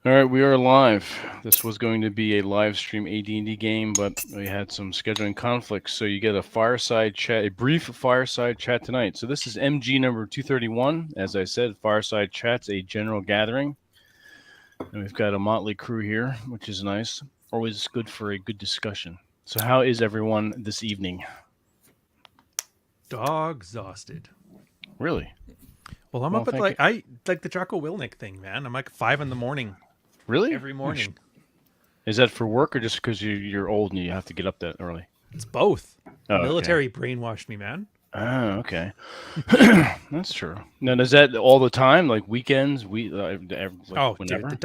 All right, we are live. This was going to be a live stream AD&D game, but we had some scheduling conflicts. So you get a fireside chat, a brief fireside chat tonight. So this is MG number 231. As I said, fireside chat's a general gathering. And we've got a motley crew here, which is nice. Always good for a good discussion. So how is everyone this evening? Dog exhausted. Really? Well, I'm up at like the Jocko Willnick thing, man. I'm like 5 a.m. Really? every morning. Is that for work or just because you're old and you have to get up that early? It's both. Oh, Military brainwashed me, man. Oh, okay. That's true. Now, is that all the time? Like weekends? Whenever? Dude, the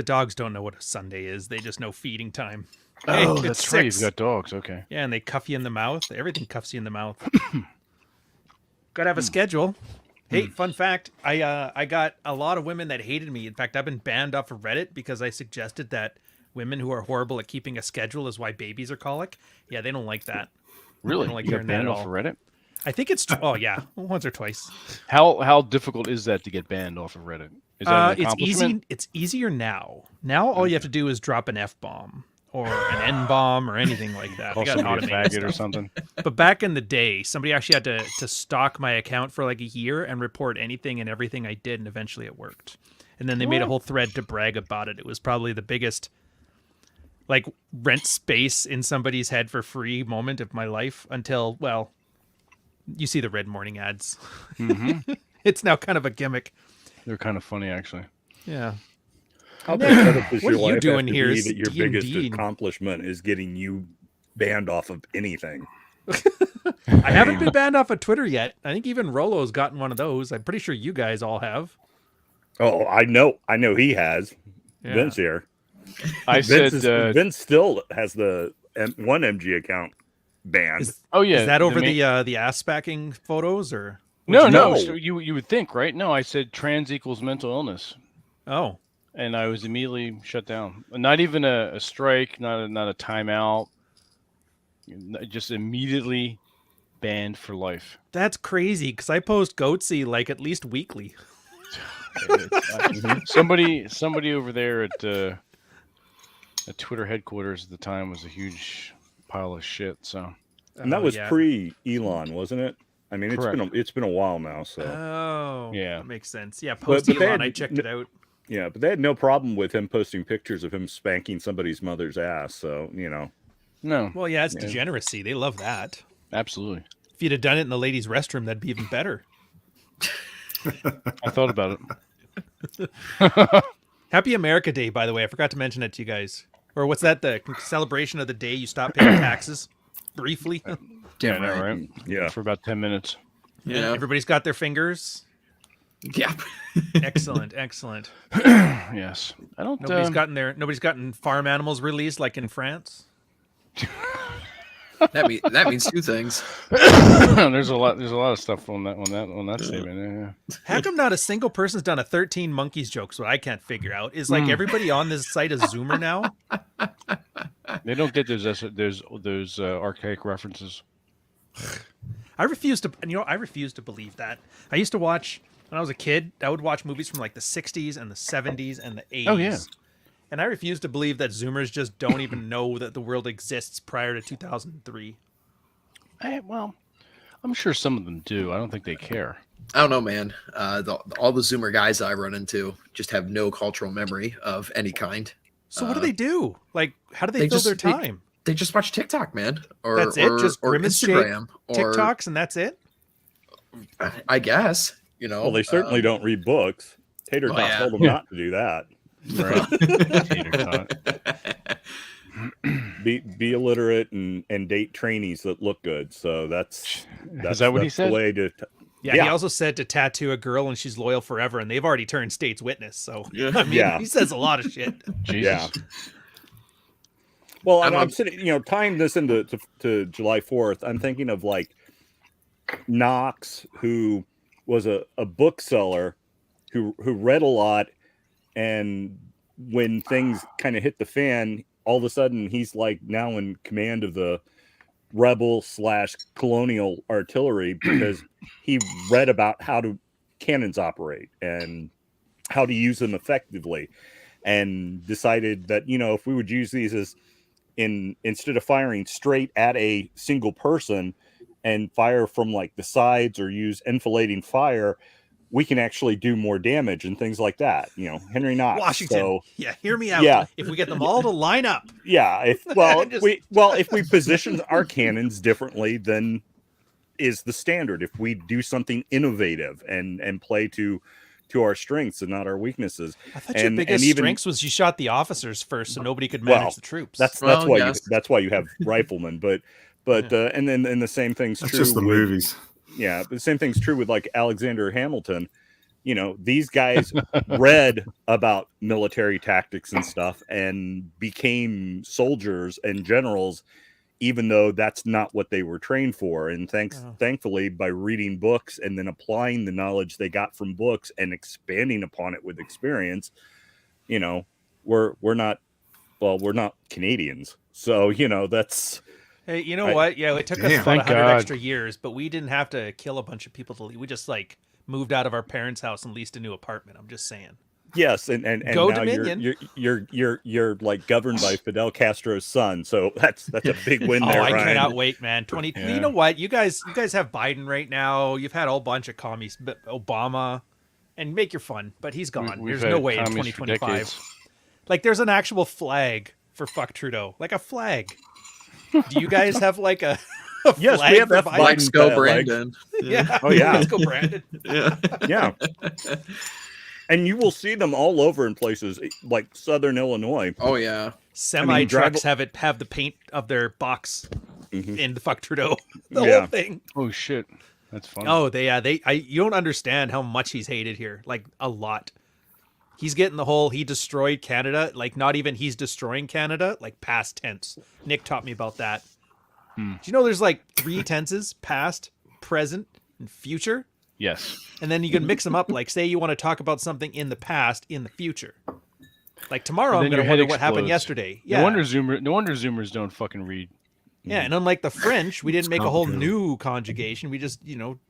dogs don't know what a Sunday is. They just know feeding time. Oh, Hey, that's right. You've got dogs. Okay. Yeah, and they cuff you in the mouth. Everything cuffs you in the mouth. Gotta have a schedule. Hey, fun fact. I got a lot of women that hated me. In fact, I've been banned off of Reddit because I suggested that women who are horrible at keeping a schedule is why babies are colic. Yeah, they don't like that. Really? They don't like You got hearing that banned at off all. of Reddit? I think it's once or twice. How difficult is that to get banned off of Reddit? Is that an It's accomplishment? easy. It's easier now. Now all you have to do is drop an F-bomb or an N-bomb or anything like that. Call They got somebody a automated faggot or stuff. something? But back in the day, somebody actually had to stalk my account for like a year and report anything and everything I did, and eventually it worked. And then they made a whole thread to brag about it. It was probably the biggest, like, rent space in somebody's head for free moment of my life until, well, you see the Red Morning ads. Mm-hmm. It's now kind of a gimmick. They're kind of funny, actually. Yeah. How pathetic does What your are you life doing have to here? be Is that your D&D biggest accomplishment is getting you banned off of anything? I haven't been banned off of Twitter yet. I think even Rolo's gotten one of those. I'm pretty sure you guys all have. Oh, I know he has. Yeah. Vince here. Vince still has the one MG account banned. Is yeah. that over the ass spacking photos or? No. No. So you would think, right? No, I said trans equals mental illness. Oh. And I was immediately shut down. Not even a strike, not a timeout. Just immediately banned for life. That's crazy because I post Goatsy like at least weekly. Somebody over there at Twitter headquarters at the time was a huge pile of shit. So, And that was pre-Elon, wasn't it? I mean, Correct. it's been a while now. So yeah, that makes sense. Yeah, post Elon, I checked it out. Yeah, but they had no problem with him posting pictures of him spanking somebody's mother's ass. So no. Well, yeah, it's degeneracy. They love that. Absolutely. If you'd have done it in the ladies' restroom, that'd be even better. I thought about it. Happy America Day, by the way. I forgot to mention that to you guys. Or what's that? The celebration of the day you stop paying taxes? Briefly. Damn right. Yeah. For about 10 minutes. Yeah. Everybody's got their fingers. Yeah. Excellent. Yes. I don't. Nobody's gotten farm animals released like in France. That means two things. There's a lot of stuff on that statement. Yeah. How come not a single person's done a 13 monkeys joke? So I can't figure out is like everybody on this site a Zoomer now. They don't get those archaic references. I refuse to believe that. I used to watch when I was a kid. I would watch movies from like the 60s and the 70s and the 80s. Oh yeah. And I refuse to believe that Zoomers just don't even know that the world exists prior to 2003. Well, I'm sure some of them do. I don't think they care. I don't know, man. All the Zoomer guys I run into just have no cultural memory of any kind. So what do they do? Like, how do they fill their time? They just watch TikTok, man. Or that's it? Just or Grimace Instagram. Or TikToks, and that's it? I guess. Well, they certainly don't read books. Tater Tot told them not to do that. Right. Be illiterate and date trainees that look good. So that's is that what he said? The way to Yeah, he also said to tattoo a girl and she's loyal forever, and they've already turned state's witness. So I mean, he says a lot of shit. Jesus. Yeah. Well, I'm sitting, tying this into to July 4th. I'm thinking of like Knox, who was a bookseller who read a lot, and when things kind of hit the fan, all of a sudden he's like now in command of the rebel/colonial artillery because he read about how cannons operate and how to use them effectively. and decided that, if we would use these as instead of firing straight at a single person and fire from like the sides or use enfilading fire, we can actually do more damage and things like that. Henry Knox. Washington. So, yeah, hear me out. Yeah. If we get them all to line up. Yeah. If we position our cannons differently than is the standard, if we do something innovative and play to our strengths and not our weaknesses. I thought your biggest strengths was you shot the officers first, so nobody could manage the troops. That's why you have riflemen, but and then the same thing's That's true. Just the movies. Yeah, the same thing's true with like Alexander Hamilton. These guys read about military tactics and stuff and became soldiers and generals, even though that's not what they were trained for. And thankfully, by reading books and then applying the knowledge they got from books and expanding upon it with experience, we're not Canadians. So, that's... Hey, you know what? Yeah, it took us about 100 extra years, but we didn't have to kill a bunch of people to leave. We just moved out of our parents' house and leased a new apartment. I'm just saying. Yes, and Go now Dominion. you're like governed by Fidel Castro's son, so that's a big win there. I Ryan. cannot wait, man. You know what? You guys have Biden right now. You've had a whole bunch of commies, Obama, and make your fun, but he's gone. There's no way in 2025. Like, there's an actual flag for fuck Trudeau, like a flag. Do you guys have like a yes, flag we have that Biden? Let's go, Brandon. Yeah. Oh yeah. Let's go, Brandon. Yeah. And you will see them all over in places like Southern Illinois. Oh yeah. Semi trucks have the paint of their box in the fuck Trudeau. The whole thing. Oh shit. That's fun. Oh, you don't understand how much he's hated here. Like, a lot. He's getting the whole, he destroyed Canada, like not even he's destroying Canada, like past tense. Nick taught me about that. Do you know there's like 3 tenses, past, present, and future? Yes. And then you can mix them up. Like, say you want to talk about something in the past, in the future. Like, tomorrow I'm going to wonder what happened yesterday. Yeah. No wonder Zoomers don't fucking read. Yeah, and unlike the French, we didn't make a whole new conjugation. We just,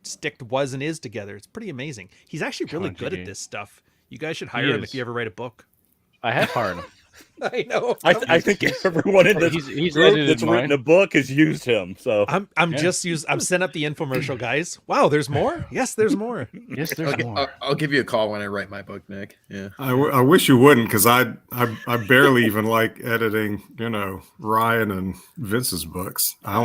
sticked was and is together. It's pretty amazing. He's actually really good at this stuff. You guys should hire him if you ever write a book. I have hired him. I know. I think everyone in this group that's written a book has used him. So I'm setting up the infomercial, guys. Wow, there's more. Yes, there's more. Yes, there's more. I'll give you a call when I write my book, Nick. Yeah. I wish you wouldn't, because I barely even like editing, Ryan and Vince's books. I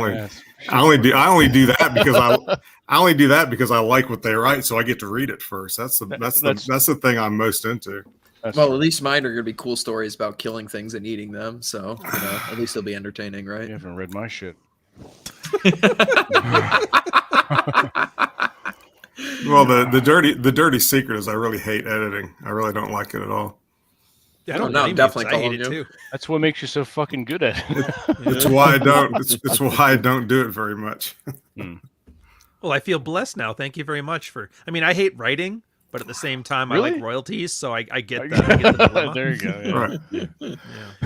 only do that because I like what they write, so I get to read it first. That's the thing I'm most into. At least mine are going to be cool stories about killing things and eating them. So, at least they'll be entertaining, right? You haven't read my shit. Well, the dirty secret is I really hate editing. I really don't like it at all. Yeah, I don't know. Definitely I hate it too. That's what makes you so fucking good at it. It's why I don't. It's why I don't do it very much. Well, I feel blessed now. Thank you very much I hate writing. But at the same time, really? I like royalties, so I get that. I get the dilemma. There you go. Yeah. Right.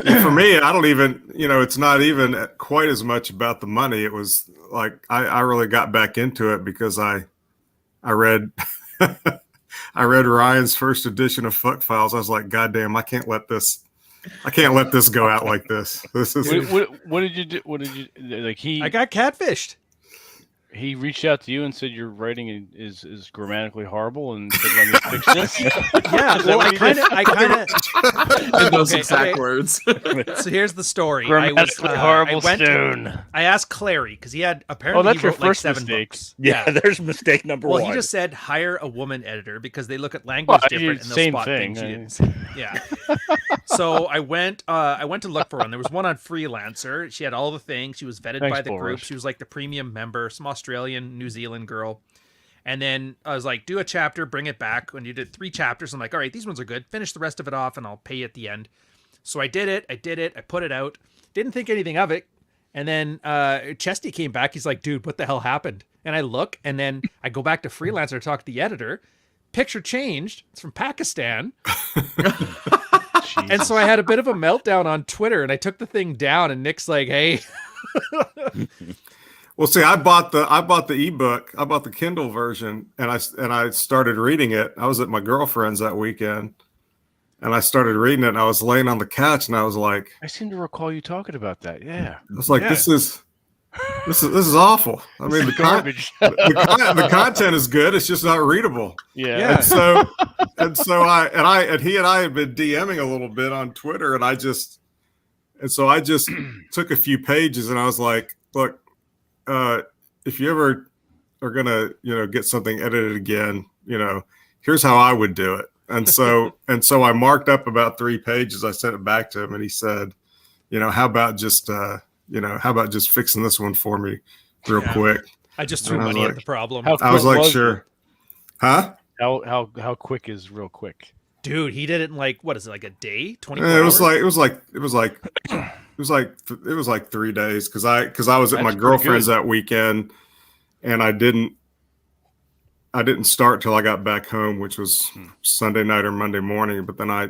Yeah. For me, I don't even, it's not even quite as much about the money. It was like I really got back into it because I read I read Ryan's first edition of Fuck Files. I was like, God damn, I can't let this go out like this. This is what did you do? What did you like? I got catfished. He reached out to you and said your writing is grammatically horrible and said, "Let me fix this." Yeah, well, I kind of in those exact words. So here's the story. Grammatically horrible stone. I asked Clary because he had apparently that's he wrote your first like 7 mistake. books. Yeah, there's mistake number one. Well, he just said hire a woman editor because they look at language different and they'll spot things. Yeah. So I went to look for one. There was one on Freelancer. She had all the things. She was vetted by the group. She was like the premium member, some Australian, New Zealand girl. And then I was like, do a chapter, bring it back. When you did 3 chapters, I'm like, all right, these ones are good. Finish the rest of it off and I'll pay you at the end. So I did it. I put it out. Didn't think anything of it. And then Chesty came back. He's like, dude, what the hell happened? And I look, and then I go back to Freelancer to talk to the editor. Picture changed. It's from Pakistan. And so I had a bit of a meltdown on Twitter, and I took the thing down, and Nick's like, hey. Well, see, I bought the ebook. I bought the Kindle version, and I started reading it. I was at my girlfriend's that weekend, and I started reading it. And I was laying on the couch, and I was like, I seem to recall you talking about that. Yeah. I was like, Yeah. this is awful. I mean, the Garbage. the content is good. It's just not readable. Yeah. And so he and I had been DMing a little bit on Twitter, and I just took a few pages, and I was like, look, if you ever are gonna, get something edited again, here's how I would do it. And so I marked up about 3 pages. I sent it back to him, and he said, how about just fixing this one for me real quick? I just threw And I was money at like- the problem. How I was quick like, was sure. Huh? How quick is real quick? Dude, he did it in like, what is it, like a day? 24 It was hours? like 3 days because I was at That's my pretty girlfriend's good. that weekend, and I didn't start till I got back home, which was Sunday night or Monday morning. But then I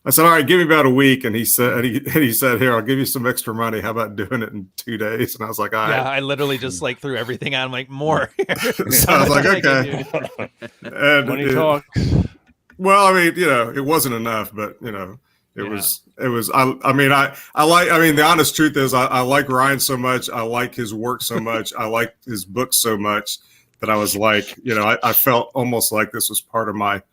said, all right, give me about a week, and he said here, I'll give you some extra money. How about doing it in 2 days? And I was like, all Yeah, right. I literally just like threw everything out. I'm like, more. So I was like, okay. And Money it- talk. Well, I mean, it wasn't enough, but it Yeah. was. The honest truth is, I like Ryan so much. I like his work so much. I like his books so much that I was like, I felt almost like this was part of my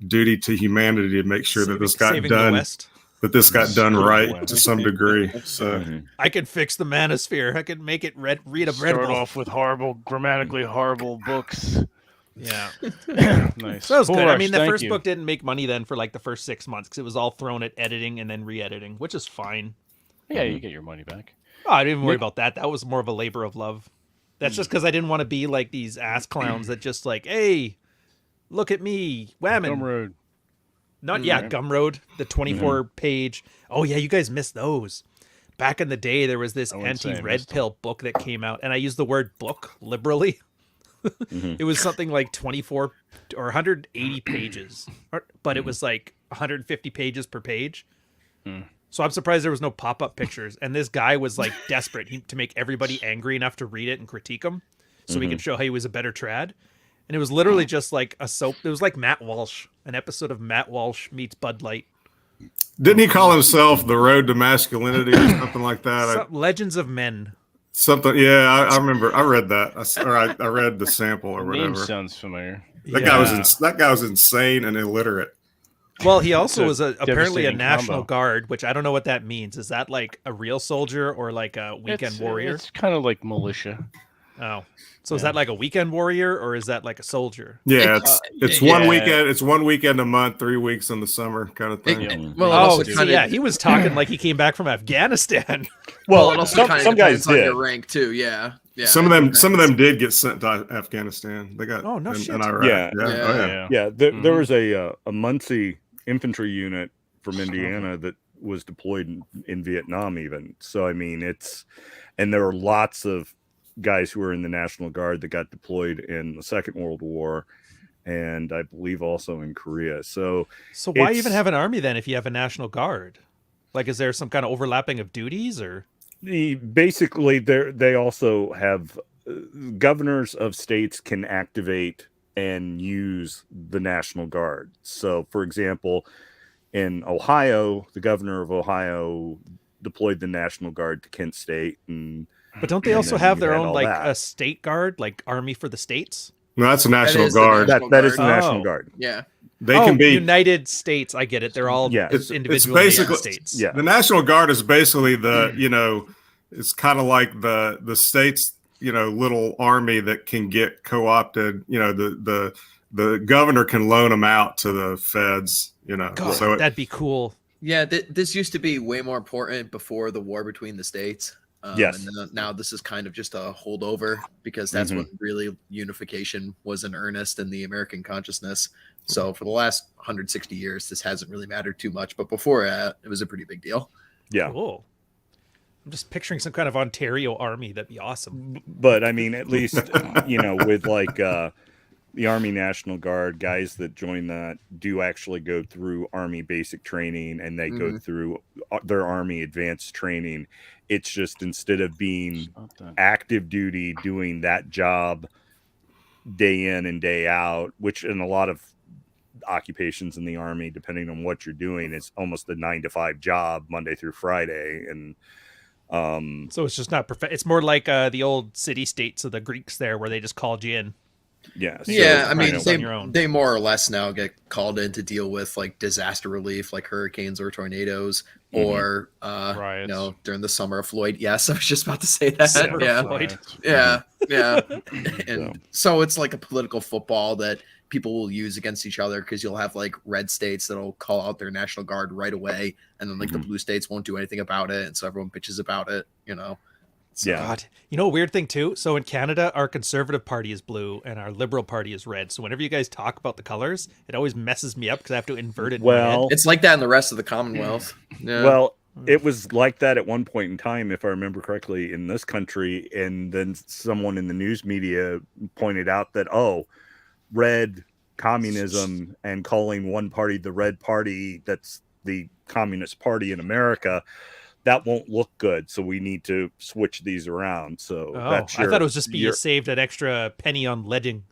duty to humanity to make sure that this got Saving the done. West. That this got done Saving the right West. to some degree. So I could fix the manosphere. I could make it read a Start readable. off with grammatically horrible books. Yeah. Nice. So that was Cool, good. I Rush, mean, the thank first you. book didn't make money then for like the first 6 months because it was all thrown at editing and then re-editing, which is fine. Yeah, you get your money back. Oh, I didn't even worry about that. That was more of a labor of love. That's just because I didn't want to be like these ass clowns that just like, hey, look at me, whammon. Gumroad. Gumroad, the 24-page. Oh yeah, you guys missed those. Back in the day, there was this I wouldn't say I anti-red missed them. pill book that came out, and I use the word book liberally. It was something like 24 or 180 pages, but it was like 150 pages per page. So I'm surprised there was no pop-up pictures. And this guy was like desperate to make everybody angry enough to read it and critique him, so he can show how he was a better trad. And it was literally just like a soap. It was like Matt Walsh, an episode of Matt Walsh meets Bud Light. didn't he call himself The Road to Masculinity or something like that? Legends of Men. Something. Yeah, I remember. I read that. I read the sample or The name whatever. sounds familiar. That guy was insane and illiterate. Well, he also It's a was apparently a devastating National combo. Guard, which I don't know what that means. Is that like a real soldier or like a weekend warrior? It's kind of like militia. Oh, so is that like a weekend warrior or is that like a soldier? Yeah, it's one yeah. weekend. It's 1 weekend a month, 3 weeks in the summer, kind of thing. Well, it Oh, also so kinda, yeah, he was talking like he came back from Afghanistan. well, it also kind of some guys depends on did. your rank too. Yeah. Some of them did get sent to Afghanistan. They got Oh, no in, shit. in Iraq. Yeah. Oh, yeah. Yeah. Yeah, there was a Muncie infantry unit from Indiana that was deployed in Vietnam even. So, I mean, and there were lots of guys who were in the National Guard that got deployed in the Second World War, and I believe also in Korea. So why It's- even have an army then if you have a National Guard? Like, is there some kind of overlapping of duties or? basically they also have governors of states can activate and use the National Guard. So, for example, in Ohio, the governor of Ohio deployed the National Guard to Kent State, and But don't they And also then have you their had own all like that. a state guard, like Army for the States? No, that's a National is the Guard. National that is the Guard. National Oh. Guard. Yeah. They can be. United States. I get it. They're all Yeah. It's individual basically- states. Yeah. The National Guard is basically it's kind of like the state's little army that can get co-opted. The governor can loan them out to the feds. God, So that'd be cool. Yeah, this used to be way more important before the war between the states. Yes. And now this is kind of just a holdover because that's when really unification was in earnest in the American consciousness. So for the last 160 years, this hasn't really mattered too much. But before that, it was a pretty big deal. Yeah. Cool. I'm just picturing some kind of Ontario army. That'd be awesome. But I mean, at least with like the Army National Guard, guys that join that do actually go through Army basic training, and they go through their Army advanced training. It's just instead of being Not that. active duty doing that job day in and day out, which in a lot of occupations in the Army, depending on what you're doing, it's almost a 9-to-5 job, Monday through Friday. And so it's just not it's more like the old city states of the Greeks there, where they just called you in. Yeah. So Yeah, I mean, on your own. they more or less now get called in to deal with like disaster relief, like hurricanes or tornadoes, or Riots. you know, during the summer of Floyd. Yes, I was just about to say that. Summer of Yeah, Floyd. yeah. And so it's like a political football that people will use against each other, because you'll have like red states that'll call out their National Guard right away, and then like the blue states won't do anything about it, and so everyone bitches about it, you know. So, Yeah. God, you know, a weird thing too. So in Canada, our Conservative Party is blue and our Liberal Party is red. So whenever you guys talk about the colors, it always messes me up because I have to invert it. In my head. it's like that in the rest of the Commonwealth. Yeah. Well, it was like that at one point in time, if I remember correctly, in this country. And then someone in the news media pointed out that, red communism, and calling one party the red party, that's the Communist Party in America, that won't look good. So we need to switch these around. So that's I thought it was just you saved an extra penny on leading.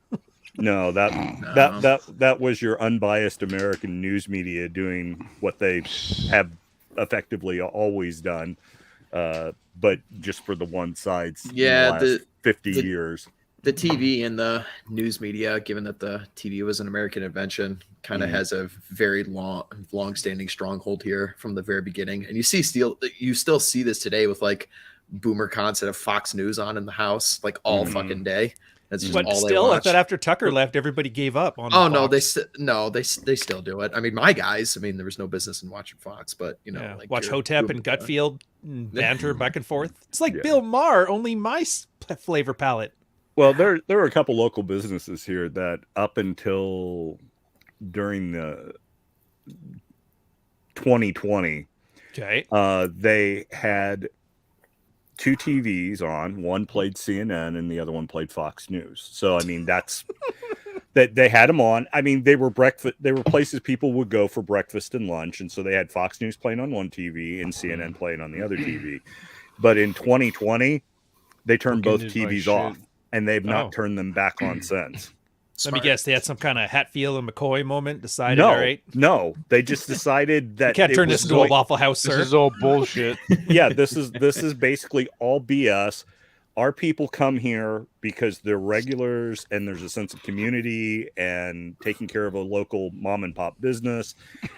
No, that was your unbiased American news media doing what they have effectively always done, but just for the one side's last 50 years. The TV and the news media, given that the TV was an American invention, kind of has a very long-standing stronghold here from the very beginning. And you still see this today with like boomer cons that have Fox News on in the house like all fucking day. That's just But all still, they I watch. thought after Tucker left, everybody gave up on. Oh Fox. no, they still do it. I mean, my guys. I mean, there was no business in watching Fox, but you know, like watch your Hotep boomer and con. Gutfield and banter back and forth. It's like Bill Maher, only my flavor palette. Well, there are a couple local businesses here that up until during the 2020, they had two TVs on. One played CNN and the other one played Fox News. So, I mean, that's that they had them on. I mean, they were places people would go for breakfast and lunch. And so they had Fox News playing on one TV and CNN playing on the other TV. But in 2020, they turned both TVs off. And they've not turned them back on since. Let me guess, they had some kind of Hatfield and McCoy moment. Decided, all right. No, they just decided that you can't turn this into a Waffle House, sir. This is all bullshit. Yeah, this is basically all BS. Our people come here because they're regulars and there's a sense of community and taking care of a local mom and pop business,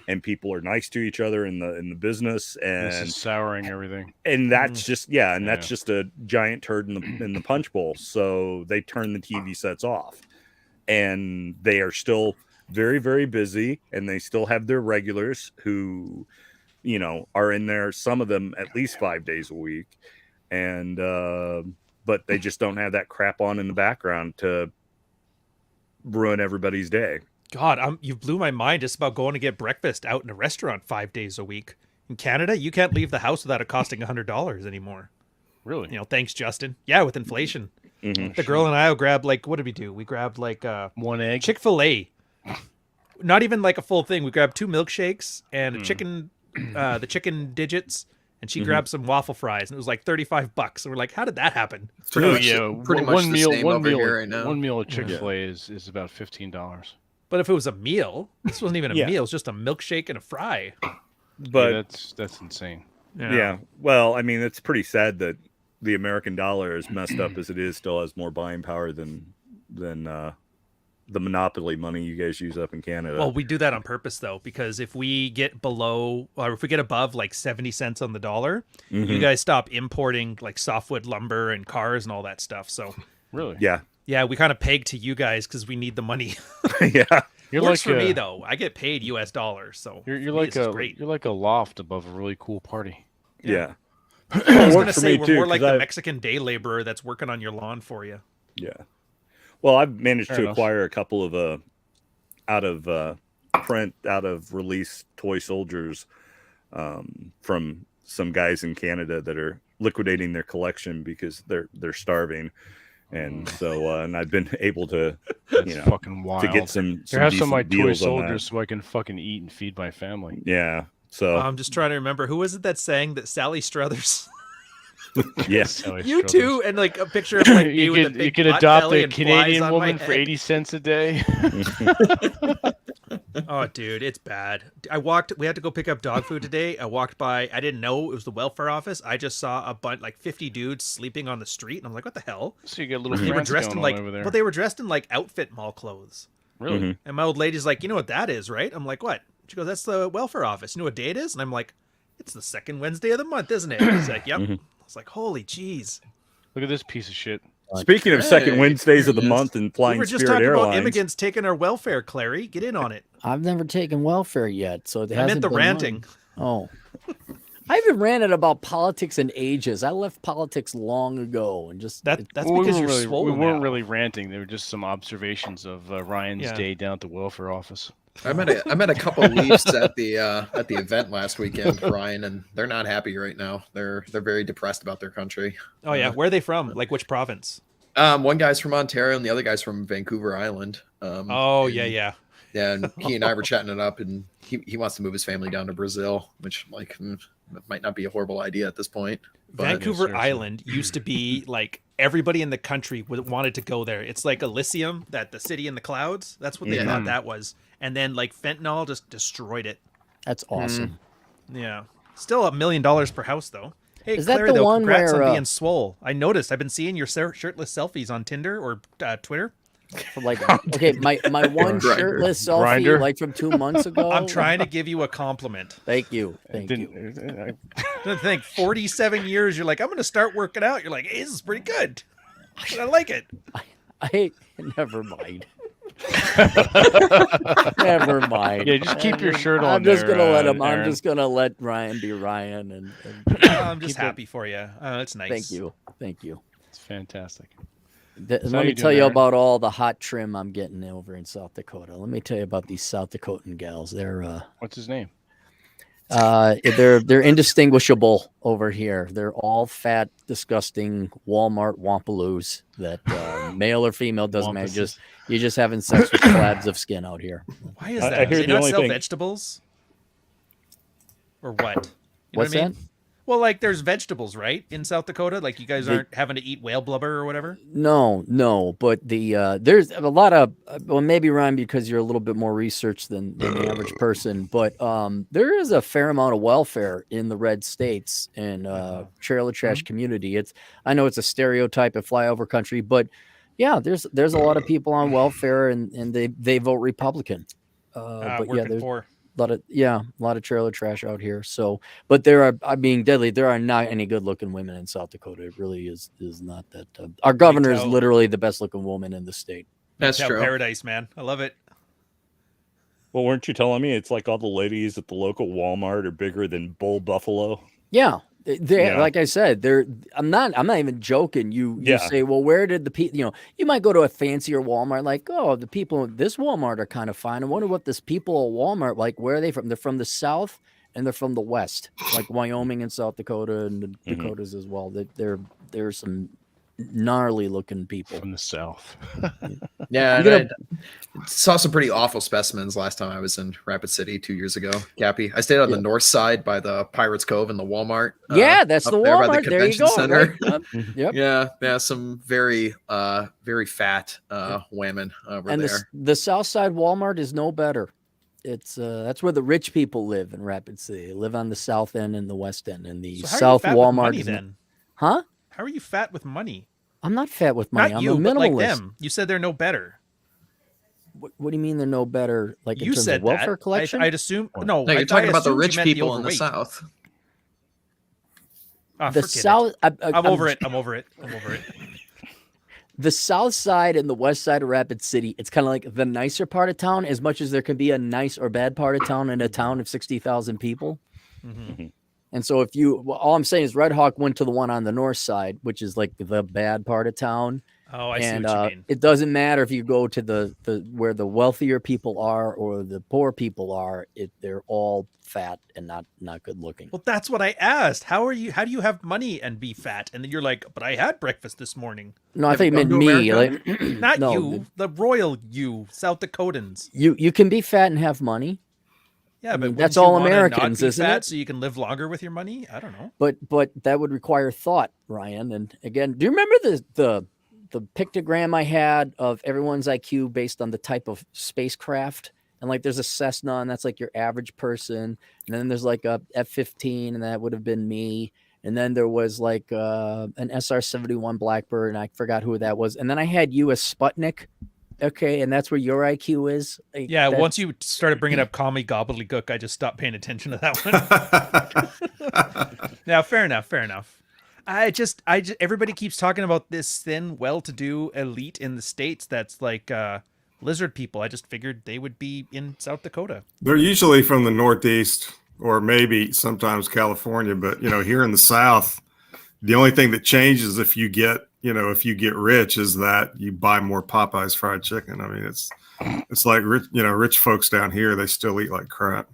and people are nice to each other in the business, and this is souring everything. And that's just that's just a giant turd in the punch bowl. So they turn the TV sets off, and they are still very, very busy, and they still have their regulars who, you know, are in there, some of them at least 5 days a week, and but they just don't have that crap on in the background to ruin everybody's day. God, you blew my mind just about going to get breakfast out in a restaurant 5 days a week. In Canada, you can't leave the house without it costing $100 anymore. Really? You know, thanks, Justin. Yeah, with inflation. Mm-hmm. The girl and I will grab, like, what did we do? We grabbed, like, one egg. Chick-fil-A. Not even, like, a full thing. We grabbed 2 milkshakes and a chicken, the chicken digits, and she grabbed some waffle fries, and it was like $35. And we're like, how did that happen? Pretty much one the meal. same One over meal. here right now. One meal at Chick-fil-A is about $15. But if it was a meal, this wasn't even a meal. It was just a milkshake and a fry. But that's insane. Yeah. Well, I mean, it's pretty sad that the American dollar, as messed up as it is, still has more buying power than the monopoly money you guys use up in Canada. Well, we do that on purpose, though, because if we get below, or if we get above like 70 cents on the dollar, you guys stop importing like softwood lumber and cars and all that stuff. So really, yeah, we kind of peg to you guys because we need the money. Yeah, Works for me though. I get paid US dollars, so you're like a loft above a really cool party. Yeah. I was gonna say we're more like the Mexican day laborer that's working on your lawn for you. Yeah. Well, I've managed to acquire a couple of out of release toy soldiers from some guys in Canada that are liquidating their collection because they're starving. And so, and I've been able to, fucking wild. to get some have some of my toy deals soldiers so I can fucking eat and feed my family. Yeah. So I'm just trying to remember who was it that sang that Sally Struthers. Yes, you too, and like a picture of like me with a big you could pot adopt belly a and Canadian flies on woman my for head. 80 cents a day. Oh, dude, it's bad. We had to go pick up dog food today. I walked by, I didn't know it was the welfare office. I just saw a bunch, like 50 dudes sleeping on the street. And I'm like, what the hell? So you got little They were France dressed going in like, on over there. but they were dressed in like outfit mall clothes. Really? Mhm. And my old lady's like, you know what that is, right? I'm like, what? She goes, that's the welfare office. You know what day it is? And I'm like, it's the second Wednesday of the month, isn't it? She's like, yep. Mhm. I was like, holy jeez. Look at this piece of shit. Speaking of second Hey, Wednesdays of the there it is. month and We flying were just Spirit talking Airlines. about immigrants taking our welfare, Clary. Get in on it. I've never taken welfare yet, so it I hasn't meant the been ranting. mine. Oh. I haven't ranted about politics in ages. I left politics long ago and just That's Well, because you're we swollen weren't now. really ranting. They were just some observations of Ryan's Yeah. day down at the welfare office. I met a couple of Leafs at the event last weekend, Ryan, and they're not happy right now. They're very depressed about their country. Oh, yeah. Where are they from? Like which province? One guy's from Ontario and the other guy's from Vancouver Island. Oh, and- yeah, yeah. Yeah, and he and I were chatting it up, and he wants to move his family down to Brazil, which like might not be a horrible idea at this point. But Vancouver seriously. Island used to be like everybody in the country wanted to go there. It's like Elysium, that the city in the clouds. That's what they Yeah. thought that was. And then like fentanyl just destroyed it. that's awesome. Yeah. Still $1 million per house though. Hey, Is that Clary, the though, one congrats where, on being swole. I noticed. I've been seeing your shirtless selfies on Tinder or Twitter. For like, okay, my one Grindr. shirtless selfie Grindr. like from 2 months ago. I'm trying to give you a compliment. Thank you. Thank you. I think 47 years, you're like, I'm going to start working out. You're like, hey, this is pretty good. I like it. Never mind. Never mind. Yeah, just keep your shirt on. I'm just there, gonna let him. I'm Aaron. just gonna let Ryan be Ryan, and I'm just Keep it- happy for you. It's nice. thank you, thank you. It's fantastic. Th- So how let you me tell doing, you Aaron? about all the hot trim I'm getting over in South Dakota. Let me tell you about these South Dakotan gals. What's his name? They're indistinguishable over here. They're all fat, disgusting Walmart wampaloos that male or female doesn't matter. Wampuses. You're just having sex with slabs of skin out here. Why is I that? hear Do they the not only sell thing- vegetables? Or what? You know What's what I mean? that? Well, like there's vegetables, right? In South Dakota? Like you guys aren't having to eat whale blubber or whatever? No, but there's a lot of well, maybe Ryan, because you're a little bit more research than the average person, but there is a fair amount of welfare in the red states and trailer trash community. I know it's a stereotype of flyover country, but yeah, there's a lot of people on welfare and they vote Republican. But yeah, Working there's poor. a lot of trailer trash out here. So, but there are not any good looking women in South Dakota. It really is not that. Our governor is tell. literally the best looking woman in the state. that's Cow true. Paradise, man. I love it. Well, weren't you telling me it's like all the ladies at the local Walmart are bigger than Bull Buffalo? Yeah. Yeah. Like I said, I'm not even joking. You Yeah. say, well, where did the people, you might go to a fancier Walmart, like, oh, the people at this Walmart are kind of fine. I wonder what this people at Walmart, like, where are they from? They're from the South and they're from the West, like Wyoming and South Dakota and the Dakotas as well. There are some gnarly looking people. From the south. Yeah, You and I saw some pretty awful specimens last time I was in Rapid City 2 years ago. Cappy, I stayed on the north side by the Pirates Cove and the Walmart. Yeah, that's up the there by Walmart. the There you convention go. center. Right? Yep. Yeah, some very fat women over And there. the South Side Walmart is no better. It's that's where the rich people live in Rapid City. They live on the south end and the west end, and the So how South are you fat with Walmart money is then? Huh? How are you fat with money? I'm not fat with money. Not I'm you, a but like minimalist. them. You said they're no better. What do you mean they're no better? Like in You terms said of welfare that. collection? I'd assume. No, No, you're I talking about the assumed you rich meant people in the overweight. South. Ah, the forget it. South. I'm over it. I'm over it. I'm over it. The South Side and the West Side of Rapid City. It's kind of like the nicer part of town, as much as there can be a nice or bad part of town in a town of 60,000 people. Mhm. And so all I'm saying is Red Hawk went to the one on the north side, which is like the bad part of town. Oh, I see And what you mean. it doesn't matter if you go to the where the wealthier people are or the poor people are. They're all fat and not good looking. Well, that's what I asked. How do you have money and be fat? And then you're like, but I had breakfast this morning. No, I Have think you you meant gone to me. America? Like, Not no, you, the royal you, South Dakotans. You can be fat and have money, Yeah, I but mean, wouldn't that's you all wanna not Americans, be isn't fat it? So you can live longer with your money. I don't know. but that would require thought, Ryan. And again, do you remember the pictogram I had of everyone's IQ based on the type of spacecraft? And like there's a Cessna, and that's like your average person. And then there's like a F-15, and that would have been me. And then there was like an SR-71 Blackbird, and I forgot who that was. And then I had you as Sputnik. Okay, and that's where your IQ is. Like, Yeah, once you started bringing up commie gobbledygook, I just stopped paying attention to that one. Now, fair enough. I just everybody keeps talking about this thin, well-to-do elite in the States that's like lizard people. I just figured they would be in South Dakota. They're usually from the Northeast or maybe sometimes California, but here in the South, the only thing that changes if you get rich is that you buy more Popeyes fried chicken. I mean, it's like rich folks down here, they still eat like crap.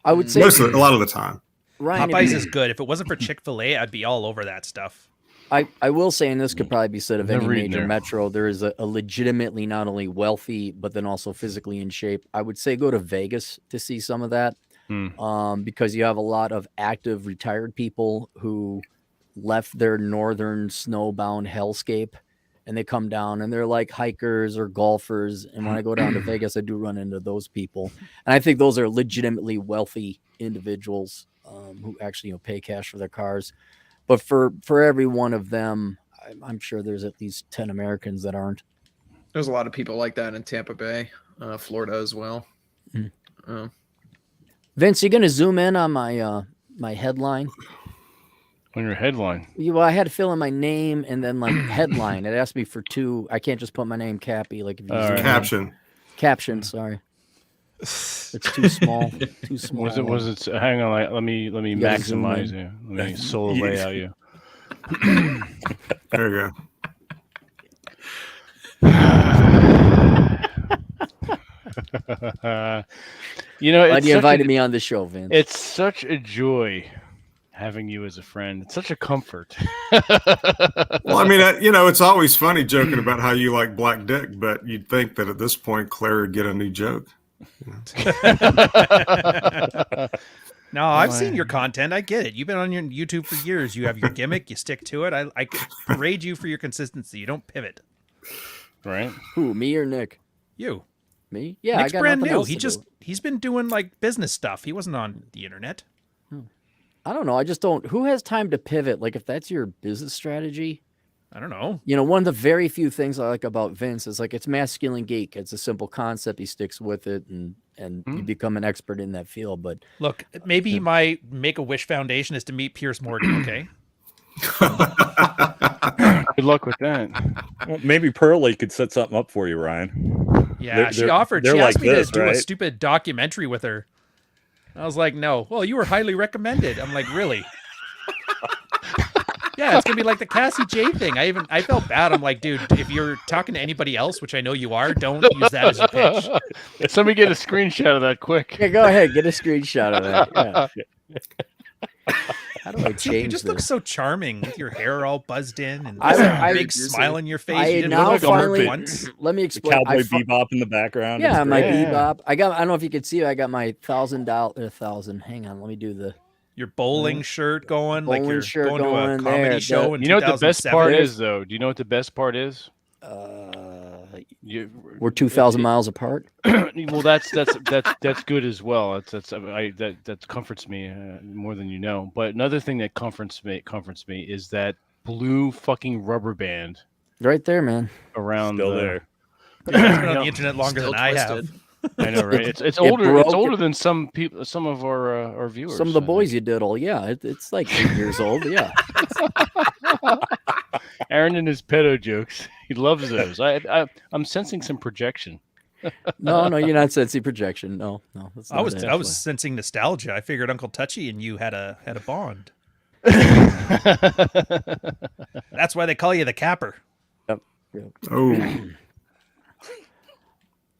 I would say a lot of the time. Ryan, Popeyes is good. If it wasn't for Chick-fil-A, I'd be all over that stuff. I will say, and this could probably be said of any Never eaten major there. metro, there is a legitimately not only wealthy, but then also physically in shape. I would say go to Vegas to see some of that, because you have a lot of active retired people who left their northern snowbound hellscape, and they come down and they're like hikers or golfers. And when I go down to Vegas, I do run into those people. And I think those are legitimately wealthy individuals who actually pay cash for their cars. But for every one of them, I'm sure there's at least 10 Americans that aren't. There's a lot of people like that in Tampa Bay, Florida as well. Vince, you going to zoom in on my my headline? On your headline. Well, I had to fill in my name and then like headline. It asked me for two. I can't just put my name Cappy. Like if you zoom in. Caption. Sorry, it's too small. Too small. Was it? Hang on. Let me You gotta zoom maximize in. you. Let me solo layout you. There you go. Glad you invited me on the show, Vince. It's such a joy having you as a friend. It's such a comfort. Well, I mean, it's always funny joking about how you like black dick, but you'd think that at this point, Claire would get a new joke. No, I've seen your content. I get it. You've been on your YouTube for years. You have your gimmick. You stick to it. I parade you for your consistency. You don't pivot. Right? Who, me or Nick? You. Me? Yeah, Nick's I got brand nothing new. else to do. He's been doing like business stuff. He wasn't on the internet. I don't know. I just don't. Who has time to pivot? Like if that's your business strategy. I don't know. One of the very few things I like about Vince is like it's masculine geek. It's a simple concept. He sticks with it, and you become an expert in that field. But Look, maybe my Make-A-Wish Foundation is to meet Pierce Morgan, okay? Good luck with that. Well, maybe Pearlie could set something up for you, Ryan. Yeah, she offered. She they're asked like me this, to do right? a stupid documentary with her. I was like, no. Well, you were highly recommended. I'm like, really? Yeah, it's gonna be like the Cassie J thing. I felt bad. I'm like, dude, if you're talking to anybody else, which I know you are, don't use that as a pitch. Somebody get a screenshot of that quick. yeah, go ahead, get a screenshot of that. Yeah. How do I change You just this? look so charming with your hair all buzzed in and I- a big smile on your face. I You didn't now look like a merp finally once. let me The explain. cowboy bebop in the background. Yeah, It's my great. bebop. I don't know if you could see. I got my $1,000. Hang on, let me do the Your bowling shirt going, like Bowling you're shirt going to a going comedy there. show in You know what the best 2007. part is, though? Do you know what the best part is? we're 2,000 miles apart. Well, that's good as well. That comforts me more than you know. But another thing that comforts me is that blue fucking rubber band Right there, man. around Still there. It's been on You know, the internet longer Still than I have. twisted. I know, right? It's It older. broke It's it. older than some people, some of our viewers. Some of the I boys think. you diddle. Yeah, it's like 8 years old. Yeah. Aaron and his pedo jokes. He loves those. I'm sensing some projection. No, you're not sensing projection. No. That's I not was it. I was sensing nostalgia. I figured Uncle Touchy and you had a bond. That's why they call you the capper. Oh,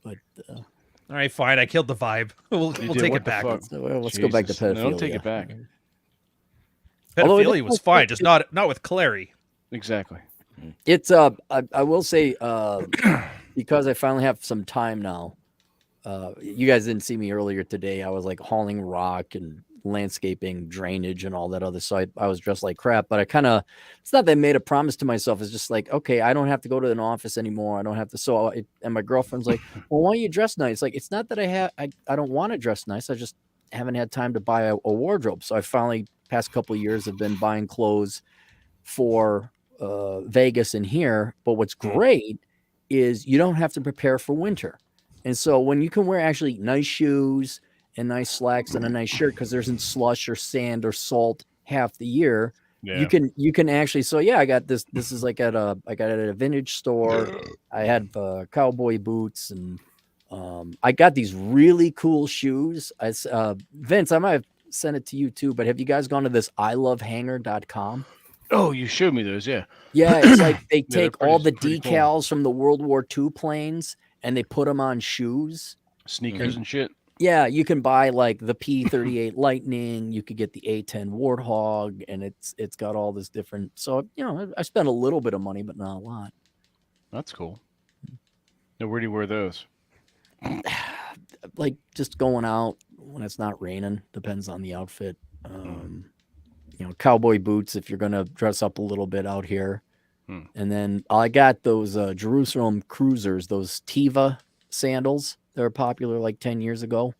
But All right, fine. I killed the vibe. We'll You take did? it What the back. fuck? let's go back to Jesus. No, pedophilia. don't take it back. Although Pedophilia was fine, just not with Clary. Exactly. It's I will say because I finally have some time now. You guys didn't see me earlier today. I was like hauling rock and landscaping, drainage, and all that other. So I was dressed like crap, but it's not that I made a promise to myself. It's just like, okay, I don't have to go to an office anymore. I don't have to. So, and my girlfriend's like, well, why don't you dress nice? Like, it's not that I don't want to dress nice. I just haven't had time to buy a wardrobe. So I finally, past couple of years, have been buying clothes for Vegas and here. But what's great is you don't have to prepare for winter. And so when you can wear actually nice shoes and nice slacks and a nice shirt, because there isn't slush or sand or salt half the year, you can actually. So yeah, I got this. This is like I got it at a vintage store. I had cowboy boots, and I got these really cool shoes. Vince, I might have sent it to you too, but have you guys gone to this ilovehanger.com? Oh, you showed me those, yeah. Yeah, it's like they take pretty- all the pretty cool. decals from the World War II planes and they put them on shoes. Sneakers and shit. Yeah, you can buy like the P-38 Lightning. You could get the A-10 Warthog, and it's got all this different. So I spent a little bit of money, but not a lot. That's cool. Now, where do you wear those? Like just going out when it's not raining. Depends on the outfit. Cowboy boots if you're gonna dress up a little bit out here. And then I got those Jerusalem Cruisers, those Teva sandals. They were popular like 10 years ago.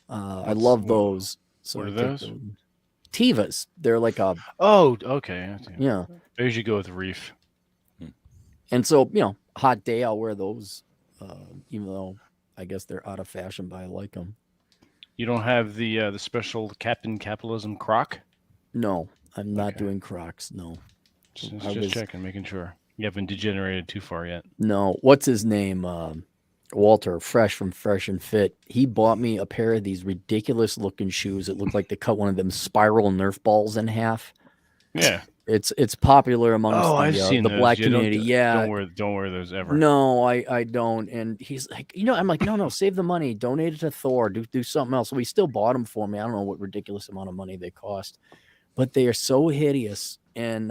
I love those. So What are those? Tevas. They're like a. Oh, okay. Yeah. I usually go with Reef. And so, hot day, I'll wear those, even though I guess they're out of fashion, but I like them. You don't have the special Captain Capitalism Croc? No, I'm not doing Crocs. No. Just checking, making sure. You haven't degenerated too far yet. No. What's his name? Walter, from Fresh and Fit. He bought me a pair of these ridiculous looking shoes. It looked like they cut one of them spiral Nerf balls in half. Yeah. It's popular amongst I've seen the those. black Yeah, community. Don't wear those ever. No, I don't. And he's like, I'm like, no, save the money, donate it to Thor, do something else. So he still bought them for me. I don't know what ridiculous amount of money they cost, but they are so hideous. And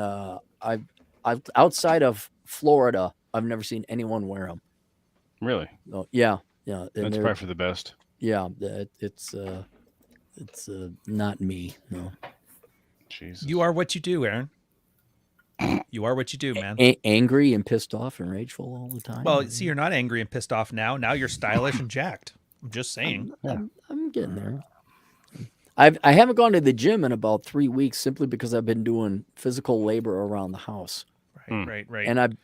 I've outside of Florida, I've never seen anyone wear them. Really? Oh, yeah. That's probably for the best. Yeah, it's not me. No. Jesus. You are what you do, Aaron. You are what you do, man. Angry and pissed off and rageful all the time. Well, see, you're not angry and pissed off now. Now you're stylish and jacked. I'm just saying. I'm getting there. I haven't gone to the gym in about 3 weeks simply because I've been doing physical labor around the house. Right. And I've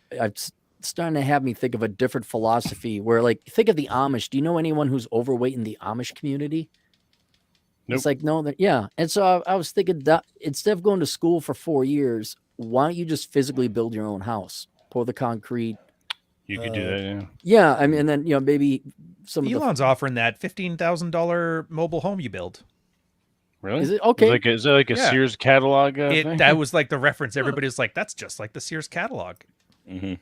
starting to have me think of a different philosophy where, like, think of the Amish. Do you know anyone who's overweight in the Amish community? Nope. It's like, no, yeah. And so I was thinking that instead of going to school for 4 years, why don't you just physically build your own house? Pour the concrete. You could do that, yeah. Yeah, I mean, and then maybe some Elon's offering that $15,000 mobile home you build. Really? Is it okay? Is it like a Sears catalog thing? That was like the reference. Everybody's like, that's just like the Sears catalog. Mm-hmm.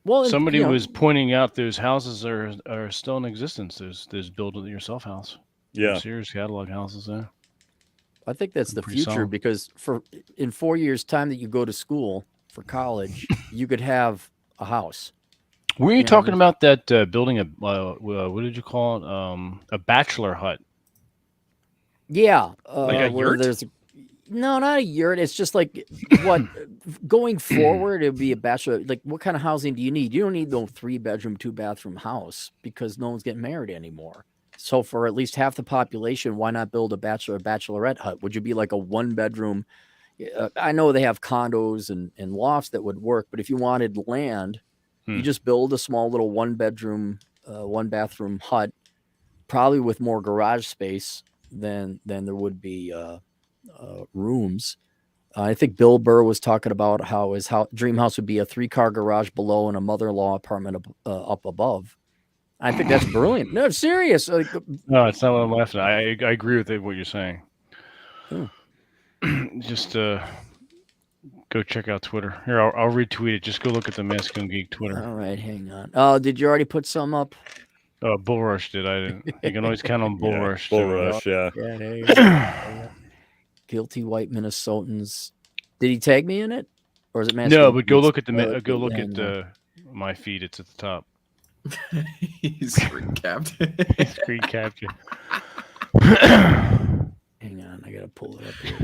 Well, somebody was pointing out those houses are still in existence. There's build it yourself house. Yeah. Sears catalog houses there. I think that's the Pretty future solid. because in 4 years' time that you go to school for college, you could have a house. Were you talking about that building a what did you call it? A bachelor hut. Yeah, like a where yurt? No, not a yurt. It's just like what going forward, it would be a bachelor. Like, what kind of housing do you need? You don't need no 3-bedroom, 2-bathroom house because no one's getting married anymore. So for at least half the population, why not build a bachelor or bachelorette hut? Would you be like a 1-bedroom? I know they have condos and lofts that would work, but if you wanted land, you just build a small little 1-bedroom, 1-bathroom hut, probably with more garage space than there would be rooms. I think Bill Burr was talking about how his dream house would be a 3-car garage below and a mother-in-law apartment up above. I think that's brilliant. No, serious. Like, No, it's not what I'm laughing at. I agree with what you're saying. Just go check out Twitter. Here, I'll retweet it. Just go look at the Masculine Geek Twitter. All right, hang on. Oh, did you already put some up? Bull Rush did. I didn't. You can always count on Bull Rush. Bull Rush, yeah. Yeah, there you go. Guilty white Minnesotans. Did he tag me in it, or is it No, but go look at Go look my feed. It's at the top. He's screen capped. Screen capture. Hang on, I gotta pull it up here.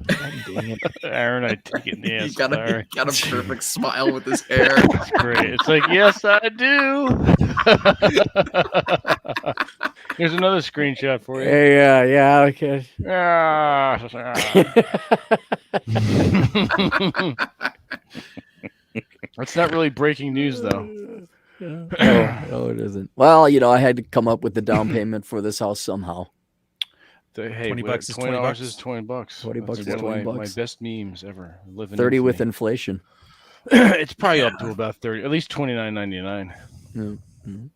God dang it. Aaron, I take it in the ass. He got Sorry. a perfect smile with his hair. It's great. It's like, yes, I do. Here's another screenshot for you. Hey, yeah, okay. Ah. That's not really breaking news, though. No, it isn't. Well, I had to come up with the down payment for this house somehow. Hey, $20 is $20 $20. is $20. $20 is That's one of $20. my best memes ever. Live in 30 with infamy. inflation. It's probably up to about 30, at least $29.99. Mm-hmm.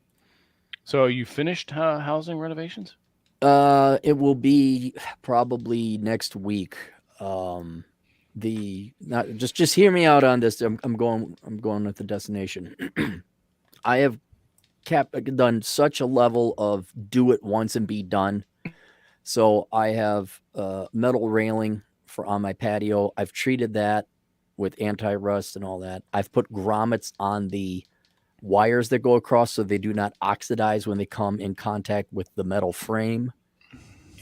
So, you finished housing renovations? It will be probably next week. Just hear me out on this. I'm going with the destination. I have done such a level of do it once and be done. So I have metal railing on my patio. I've treated that with anti-rust and all that. I've put grommets on the wires that go across so they do not oxidize when they come in contact with the metal frame.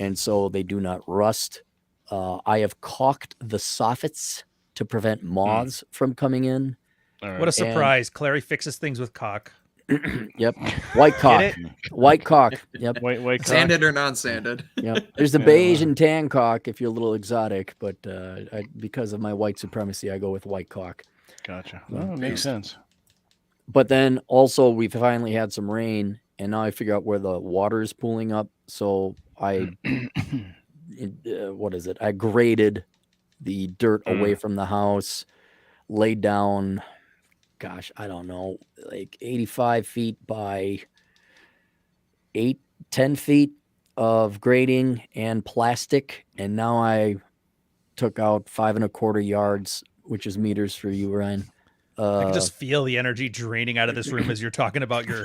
And so they do not rust. I have caulked the soffits to prevent moths from coming in. All right. What a surprise. Clary fixes things with caulk. Yep. White caulk. Get White caulk. Yep. White cock. Sanded or non-sanded? Yep. There's the Yeah. beige and tan caulk if you're a little exotic, but because of my white supremacy, I go with white caulk. Gotcha. Well, it makes sense. But then also we finally had some rain, and now I figure out where the water is pooling up. So I, what is it? I graded the dirt away from the house, laid down, gosh, I don't know, like 85 feet by 10 feet of grading and plastic. And now I took out 5¼ yards, which is meters for you, Ryan. I can just feel the energy draining out of this room as you're talking about your.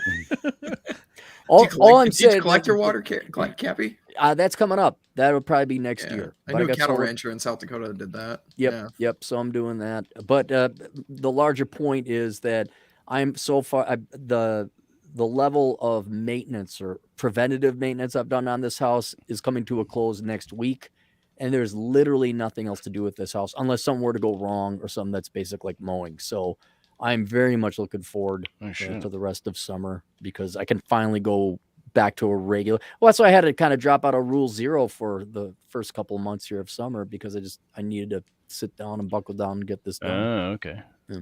all I'm Did saying, you collect your water, Cappy? that's coming up. That'll probably be next Yeah. year. I But knew a got cattle solar- rancher in South Dakota did that. Yep, Yeah. yep. So I'm doing that. But the larger point is that I'm so far the level of maintenance or preventative maintenance I've done on this house is coming to a close next week, and there's literally nothing else to do with this house unless something were to go wrong or something that's basic like mowing. So I'm very much looking forward to the rest of summer because I can finally go back to a regular. Well, that's why I had to kind of drop out of rule 0 for the first couple of months here of summer because I needed to sit down and buckle down and get this done. Oh, okay. Yeah.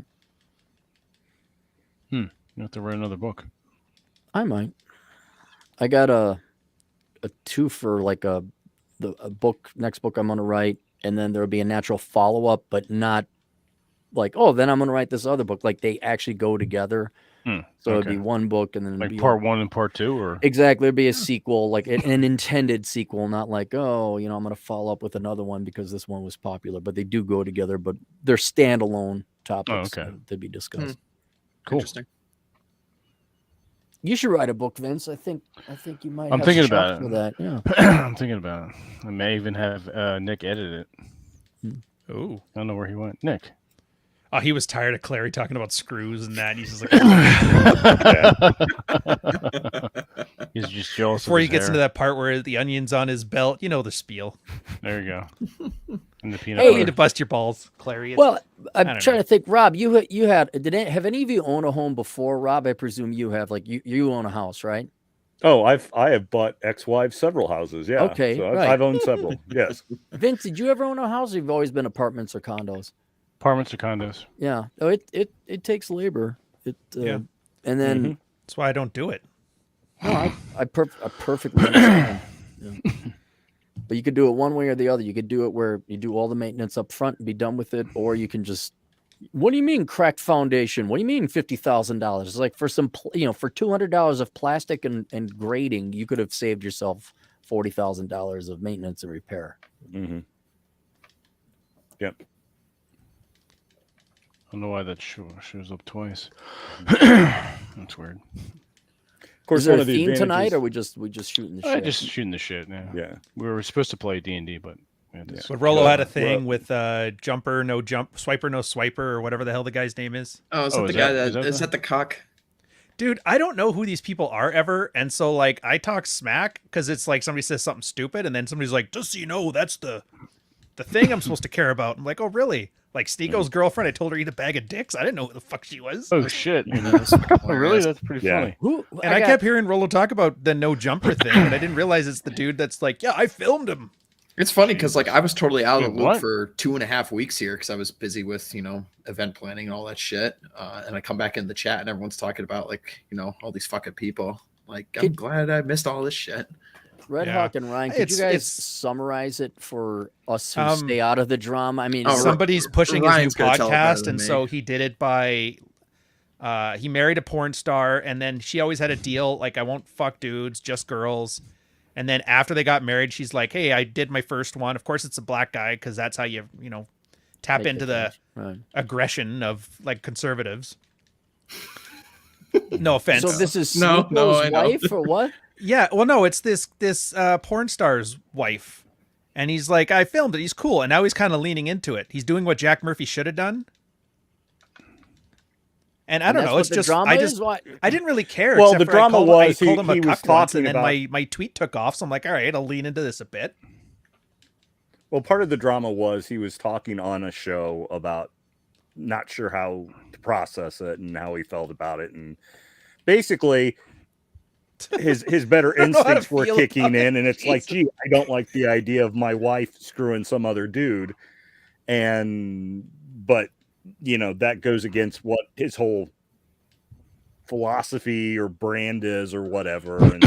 You have to write another book. I might. I got a 2 for like a book, next book I'm going to write, and then there'll be a natural follow-up, but not like, oh, then I'm going to write this other book. Like they actually go together. So it'd be one book and then it'd Like be part 1 and part 2, or exactly. It'd be a sequel, like an intended sequel, not like, oh, I'm going to follow up with another one because this one was popular, but they do go together, but they're standalone topics to be discussed. Cool. Interesting. You should write a book, Vince. I think you might. I'm have thinking the chops about it. for that. Yeah. I'm thinking about it. I may even have Nick edit it. Ooh. I don't know where he went. Nick. Oh, he was tired of Clary talking about screws and that. And he's just like, He's just jealous. before of he his gets hair. into that part where the onion's on his belt, the spiel. There you go. And the peanut Hey, You butter. need to bust your balls, Clary. Well, I'm don't trying know. to think, Rob. You have any of you owned a home before? Rob, I presume you have. Like you own a house, right? Oh, I have bought ex-wives several houses. Yeah. Okay, So right. I've owned several. Yes. Vince, did you ever own a house? Or you've always been apartments or condos? Apartments or condos? Yeah. Oh, it takes labor. Yeah. And then That's why I don't do it. no, I perfectly understand. Yeah. But you could do it one way or the other. You could do it where you do all the maintenance up front and be done with it, or you can just. What do you mean cracked foundation? What do you mean $50,000? It's like for some, for $200 of plastic and grading, you could have saved yourself $40,000 of maintenance and repair. Mm-hmm. Yep. I don't know why that shows up twice. That's weird. Of course, Is there one a of the theme advantages. tonight, or we just shooting the shit? Just shooting the shit now. Yeah. We were supposed to play D&D, but we had to But Rolo had a Well- thing with jumper, no jump, swiper, no swiper, or whatever the hell the guy's name is. Oh, is Oh, that is the guy that- that is that is that the cock? Dude, I don't know who these people are ever, and so like I talk smack because it's like somebody says something stupid, and then somebody's like, "Just so you know, that's the thing I'm supposed to care about." I'm like, "Oh, really?" Like Sneeko's girlfriend, I told her to eat a bag of dicks. I didn't know who the fuck she was. Oh shit! That's fucking Oh, really? hilarious. That's pretty Yeah. funny. Who? And I kept hearing Rolo talk about the no jumper thing, and I didn't realize it's the dude that's like, "Yeah, I filmed him." It's funny because like I was totally out of the Dude, loop what? for 2.5 weeks here because I was busy with event planning and all that shit. And I come back in the chat and everyone's talking about like all these fucking people. Like I'm glad I missed all this shit. Red Yeah. Hawk and Ryan, could you guys It's- summarize it for us who stay out of the drama? I mean, Oh, Somebody's pushing Ryan's his new gonna tell it better podcast, than and me. so he did it by. He married a porn star, and then she always had a deal like, "I won't fuck dudes, just girls." And then after they got married, she's like, "Hey, I did my first one. Of course, it's a black guy because that's how you tap make into it the fast. Right. aggression of like conservatives." No offense. So this is No, Sneeko's I know. wife or what? Yeah, well, no, it's this porn star's wife, and he's like, "I filmed it. He's cool," and now he's kind of leaning into it. He's doing what Jack Murphy should have done. And I don't that's know. what It's the just drama I is? just Why- I didn't really care. Well, except the for drama I was called him a he was cuck once, and talking then about- my tweet took off. So I'm like, all right, I'll lean into this a bit. Well, part of the drama was he was talking on a show about not sure how to process it and how he felt about it, and basically his better I don't know how to instincts were feel kicking about it. in, and it's like, gee, I don't like the idea of my wife screwing some other dude, but that goes against what his whole philosophy or brand is or whatever. And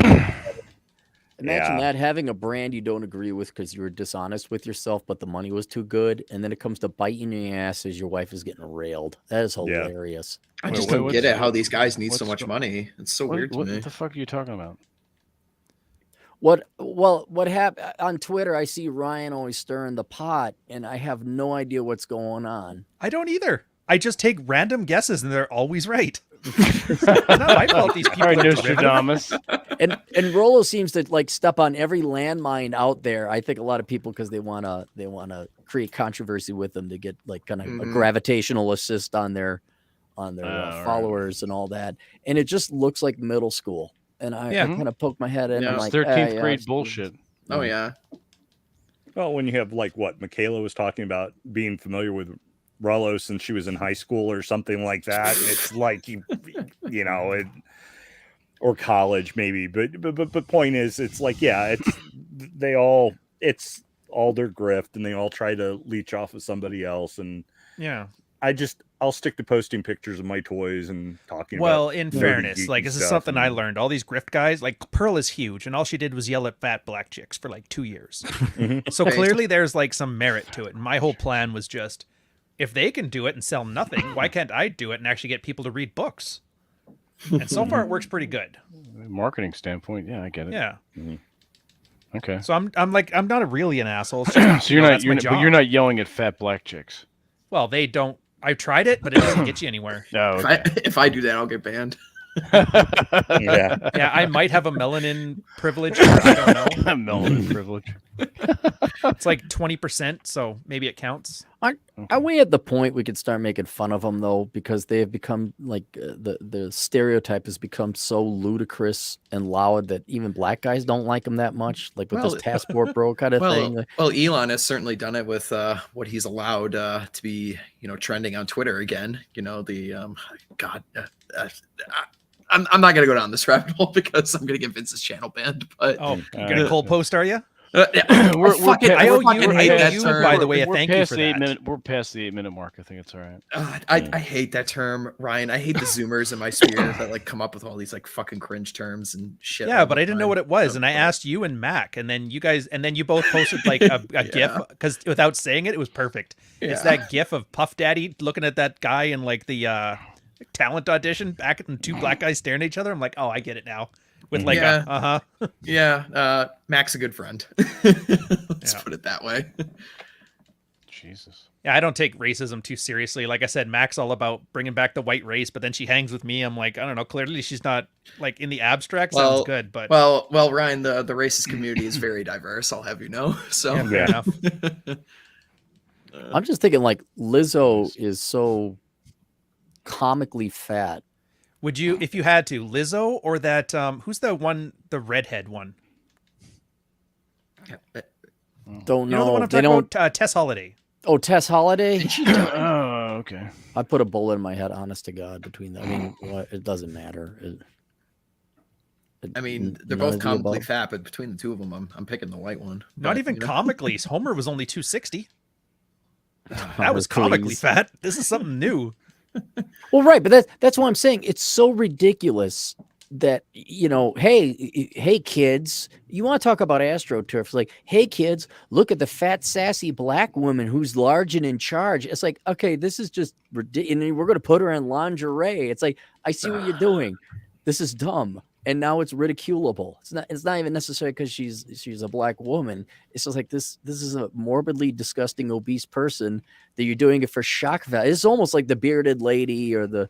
Imagine Yeah. that, having a brand you don't agree with because you were dishonest with yourself, but the money was too good, and then it comes to biting your ass as your wife is getting railed. That is Yeah. hilarious. I Wait, just wait, don't what's- get it how these guys need so what's much the- money. It's so weird to What me. the fuck are you talking about? What happened on Twitter? I see Ryan always stirring the pot, and I have no idea what's going on. I don't either. I just take random guesses, and they're always right. It's not my fault these people All right, are derivative. Nostradamus. And Rolo seems to like step on every landmine out there. I think a lot of people, because they wanna create controversy with them to get like kind of a Mhm. gravitational assist on their All right. followers and all that. And it just looks like middle school. And I Yeah. kind of poke my head in. Yeah. I'm It's like, 13th yeah, grade it's- bullshit. Oh yeah. well, when you have like what Michaela was talking about being familiar with Rollo since she was in high school or something like that, it's like or college maybe, but point is, it's like, yeah, it's all their grift, and they all try to leech off of somebody else, and Yeah. I'll stick to posting pictures of my toys and talking Well, about in nerdy, fairness, geeky like this is stuff something I and- learned. All these grift guys, like Pearl is huge, and all she did was yell at fat black chicks for like 2 years. So Right. clearly there's like some merit to it. And my whole plan was just, if they can do it and sell nothing, why can't I do it and actually get people to read books? And so far it works pretty good. Marketing standpoint, yeah, I get it. Yeah. Okay. So I'm not really an asshole. It's just, So you're not that's my but you're job. not yelling at fat black chicks. Well, they don't. I've tried it, but it doesn't get you anywhere. No. If I do that, I'll get banned. Yeah. Yeah, I might have a melanin privilege. I don't know. Melanin privilege. It's like 20%, so maybe it counts. Are we at the point we could start making fun of them though, because they have become like the stereotype has become so ludicrous and loud that even black guys don't like them that much, like with Well, this passport bro kind of thing. Well, Elon has certainly done it with what he's allowed to be, trending on Twitter again. God, I'm not gonna go down this rabbit hole because I'm gonna get Vince's channel banned. But Oh, you're gonna cold post, are you? We're fucking, pa- I owe fucking you- I hate owe that you, term. by the way, a We're thank you past for the 8 that. minute. We're past the 8 minute mark. I think it's all right. I hate that term, Ryan. I hate the Zoomers in my sphere that like come up with all these like fucking cringe terms and shit. Yeah, all but the I didn't know time. what it was, So, and I asked you and Mac, and then you both posted like a GIF Yeah. because without saying it, it was perfect. It's Yeah. that GIF of Puff Daddy looking at that guy in like the talent audition back and two black guys staring at each other. I'm like, oh, I get it now. With like Yeah. Yeah, Mac's a good friend. Let's Yeah. put it that way. Jesus. Yeah, I don't take racism too seriously. Like I said, Mac's all about bringing back the white race, but then she hangs with me. I'm like, I don't know. Clearly, she's not like in the abstract. Well, sounds good, but Well, Ryan, the racist community is very diverse. I'll have you know. So yeah, fair Yeah. enough. I'm just thinking like Lizzo is so comically fat. Would you, if you had to, Lizzo or that? Who's the one, the redhead one? Don't You know the know. one I'm They talking don't. about? Tess Holiday. Oh, Tess Holiday. Oh, okay. I put a bullet in my head. Honest to God, between them. I mean, it doesn't matter. I mean, they're none both of the comically above. fat, but between the two of them, I'm picking the white one. Not But, even you know. comically. Homer was only 260. Homer, That was comically please. fat. This is something new. Well, right, but that's what I'm saying. It's so ridiculous that hey kids, you want to talk about AstroTurf? It's like, hey kids, look at the fat sassy black woman who's large and in charge. It's like, okay, this is just ridiculous. And we're going to put her in lingerie. It's like, I see what you're doing. This is dumb. And now it's ridiculable. It's not even necessarily because she's a black woman. It's just like this is a morbidly disgusting obese person that you're doing it for shock value. It's almost like the bearded lady or the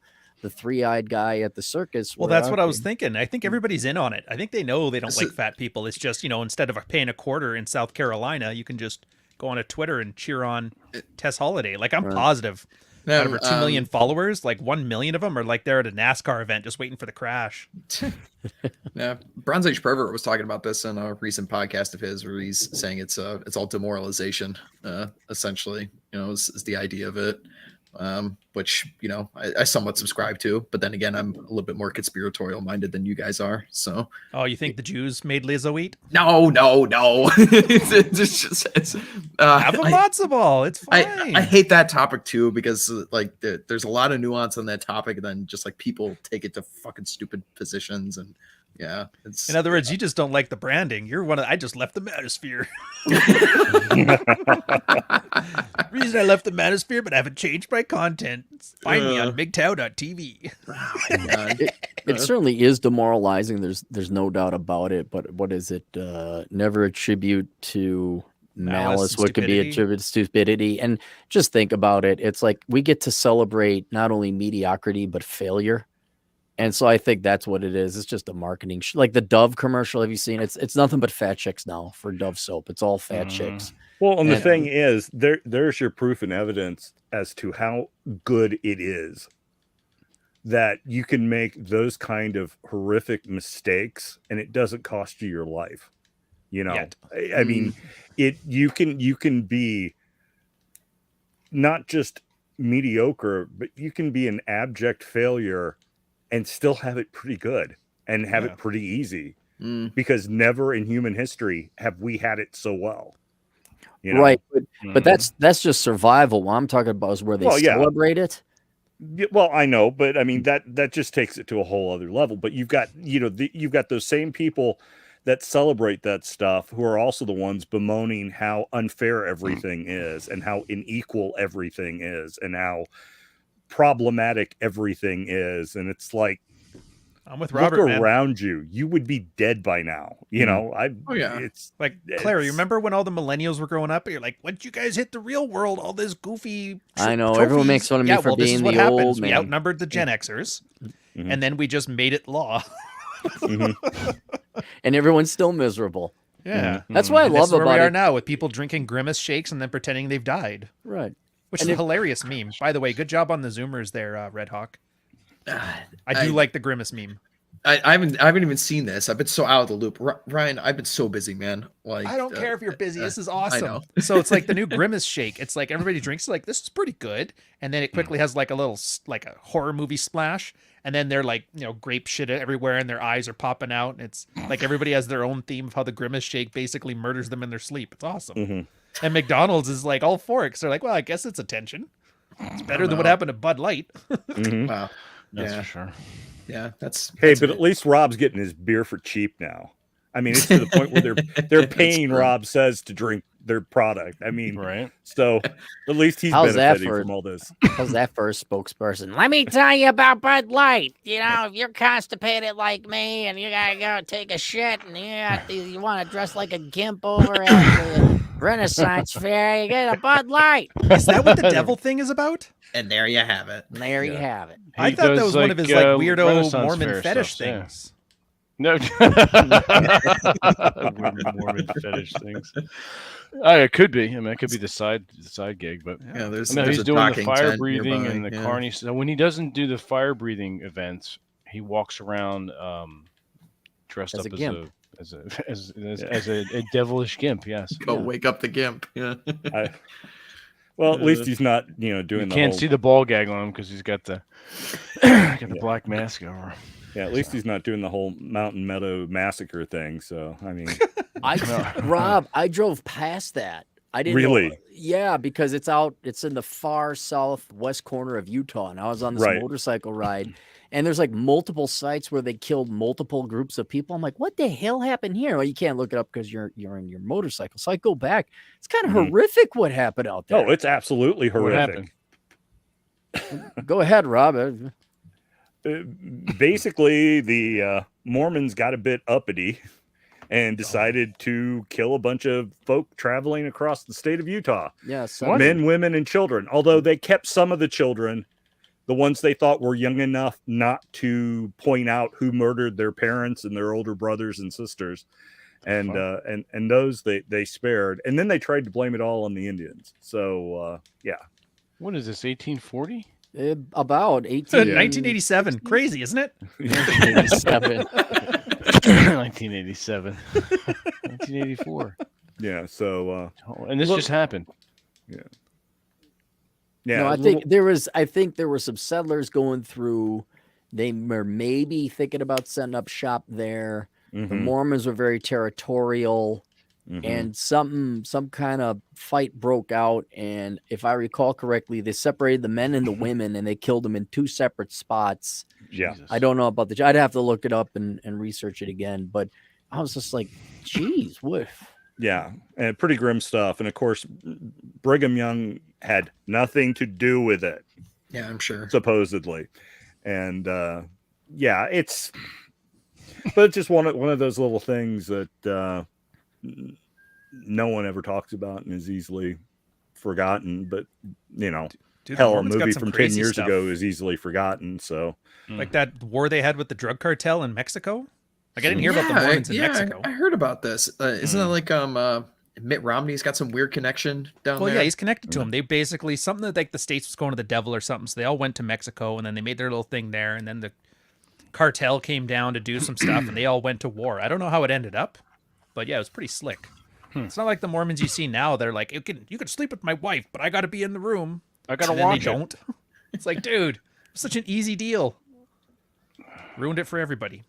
three-eyed guy at the circus. Well, where, that's what I was okay, thinking. I think everybody's in on it. I think they know they don't This like is- fat people. It's just, instead of paying a quarter in South Carolina, you can just go on a Twitter and cheer on Tess Holiday. Like, I'm Right. positive out of her 2 Um, million followers, like 1 million of them are like they're at a NASCAR event just waiting for the crash. Yeah, Bronze Age Pervert was talking about this in a recent podcast of his, where he's saying it's all demoralization, essentially. Is the idea of it, which I somewhat subscribe to. But then again, I'm a little bit more conspiratorial minded than you guys are. So Oh, you think the Jews made Lizzo eat? no. it's Have a matzo ball. It's fine. I hate that topic too, because like there's a lot of nuance on that topic, and then just like people take it to fucking stupid positions, and yeah, it's In other words, you just don't like the branding. You're I just left the manosphere. Reason I left the manosphere, but I haven't changed my content. Find me on MGTOW.tv. it certainly is demoralizing. There's no doubt about it. But what is it? Never attribute to malice and what could be stupidity. attributed to stupidity. And just think about it. It's like we get to celebrate not only mediocrity but failure. And so I think that's what it is. It's just a marketing like the Dove commercial. Have you seen it? It's nothing but fat chicks now for Dove soap. It's all fat chicks. Well, and the And- thing is, there's your proof and evidence as to how good it is that you can make those kind of horrific mistakes and it doesn't cost you your life. Yet. I mean, you can be not just mediocre, but you can be an abject failure and still have it pretty good and have it pretty easy, because never in human history have we had it so well. Right. But that's just survival. What I'm talking about is where they celebrate it. Yeah, well, I know, but I mean that just takes it to a whole other level. But you've got you've got those same people that celebrate that stuff who are also the ones bemoaning how unfair everything is and how unequal everything is and how problematic everything is. And it's like, I'm with Robert, look man. around you, you would be dead by now. It's Like, Claire, you remember when all the millennials were growing up? And you're like, once you guys hit the real world, all this goofy. I know, everyone makes fun of me for this being is what the happens. old We man. outnumbered the Gen Xers, and then we just made it law. And everyone's still miserable. Yeah, That's what I And this love is where about we are it. now, with people drinking Grimace shakes and then pretending they've died, Right. which And is a hilarious meme. By the way, good job on the Zoomers there, Red Hawk. I I- do like the Grimace meme. I haven't even seen this. I've been so out of the loop. Ryan, I've been so busy, man. Like I don't care if you're busy. This is awesome. know. So it's like the new Grimace shake. It's like everybody drinks it like, this is pretty good. And then it quickly has like a little, like a horror movie splash. And then they're like, grape shit everywhere and their eyes are popping out. And it's like everybody has their own theme of how the Grimace shake basically murders them in their sleep. It's awesome. And McDonald's is like all for it, 'cause they're like, well, I guess it's attention. It's better than what happened to Bud Light. Wow. That's Yeah. for sure. Yeah, that's Hey, that's but a at least Rob's getting his beer for cheap now. I mean, it's to the point where they're paying true. Rob Says to drink their product. I mean, Right. so at least he's How's that benefiting for- from all this. How's that for a spokesperson? Let me tell you about Bud Light. If you're constipated like me and you gotta go take a shit and you want to dress like a gimp over at the Renaissance Fair, you get a Bud Light. Is that what the devil thing is about? And there you have it. And there you have it. I He thought that does, was one of his weirdo Renaissance Mormon fair fetish stuff, yeah. things. No. Weird Mormon fetish things. It could be. I mean, it could be the side gig, but Yeah, there's no, there's he's a doing the talking fire tent breathing nearby, and the yeah. carny. So when he doesn't do the fire breathing events, he walks around dressed As up a gimp. as a devilish gimp. Yes. Go wake up the gimp. Yeah. Well, at least he's not, doing You the can't whole. see the ball gag on him because he's got the the black mask over. Yeah, at least he's not doing the whole Mountain Meadow massacre thing. So, I mean, Rob, I drove past that. I didn't Really? know. Yeah, because it's in the far southwest corner of Utah, and I was on this Right. motorcycle ride, and there's like multiple sites where they killed multiple groups of people. I'm like, what the hell happened here? Well, you can't look it up because you're in your motorcycle. So I go back. It's kind of horrific what happened out there. oh, it's absolutely What horrific. happened? Go ahead, Rob. Basically, the Mormons got a bit uppity and decided to kill a bunch of folk traveling across the state of Utah. Yeah, so Men, women, and children. Although they kept some of the children, the ones they thought were young enough not to point out who murdered their parents and their older brothers and sisters, and those they spared. And then they tried to blame it all on the Indians. So yeah. What is this? 1840? about 18. 1987. Crazy, isn't it? 1987. 1987. 1984. Yeah. So And this just happened. yeah. No, I think there were some settlers going through. They were maybe thinking about setting up shop there. The Mormons were very territorial, and some kind of fight broke out. And if I recall correctly, they separated the men and the women, and they killed them in two separate spots. Yeah. Jesus. I don't know about I'd have to look it up and research it again. But I was just like, geez, what? Yeah, and pretty grim stuff. And of course, Brigham Young had nothing to do with it, Yeah, I'm sure. supposedly. And yeah, it's just one of those little things that no one ever talks about and is easily forgotten. But Dude, the hell, a Mormons got movie some from 10 crazy years stuff. ago is easily forgotten. So Like that war they had with the drug cartel in Mexico. Like I didn't hear about the Mormons in Mexico. I heard about this. Isn't it like Mitt Romney's got some weird connection down Well, there? yeah, he's connected to him. They basically something that like the states was going to the devil or something. So they all went to Mexico, and then they made their little thing there, and then the cartel came down to do some stuff, and they all went to war. I don't know how it ended up, but yeah, it was pretty slick. It's not like the Mormons you see now. They're like, you can sleep with my wife, but I got to be in the room. I gotta And then they watch it. don't. It's like, dude, it's such an easy deal. Ruined it for everybody.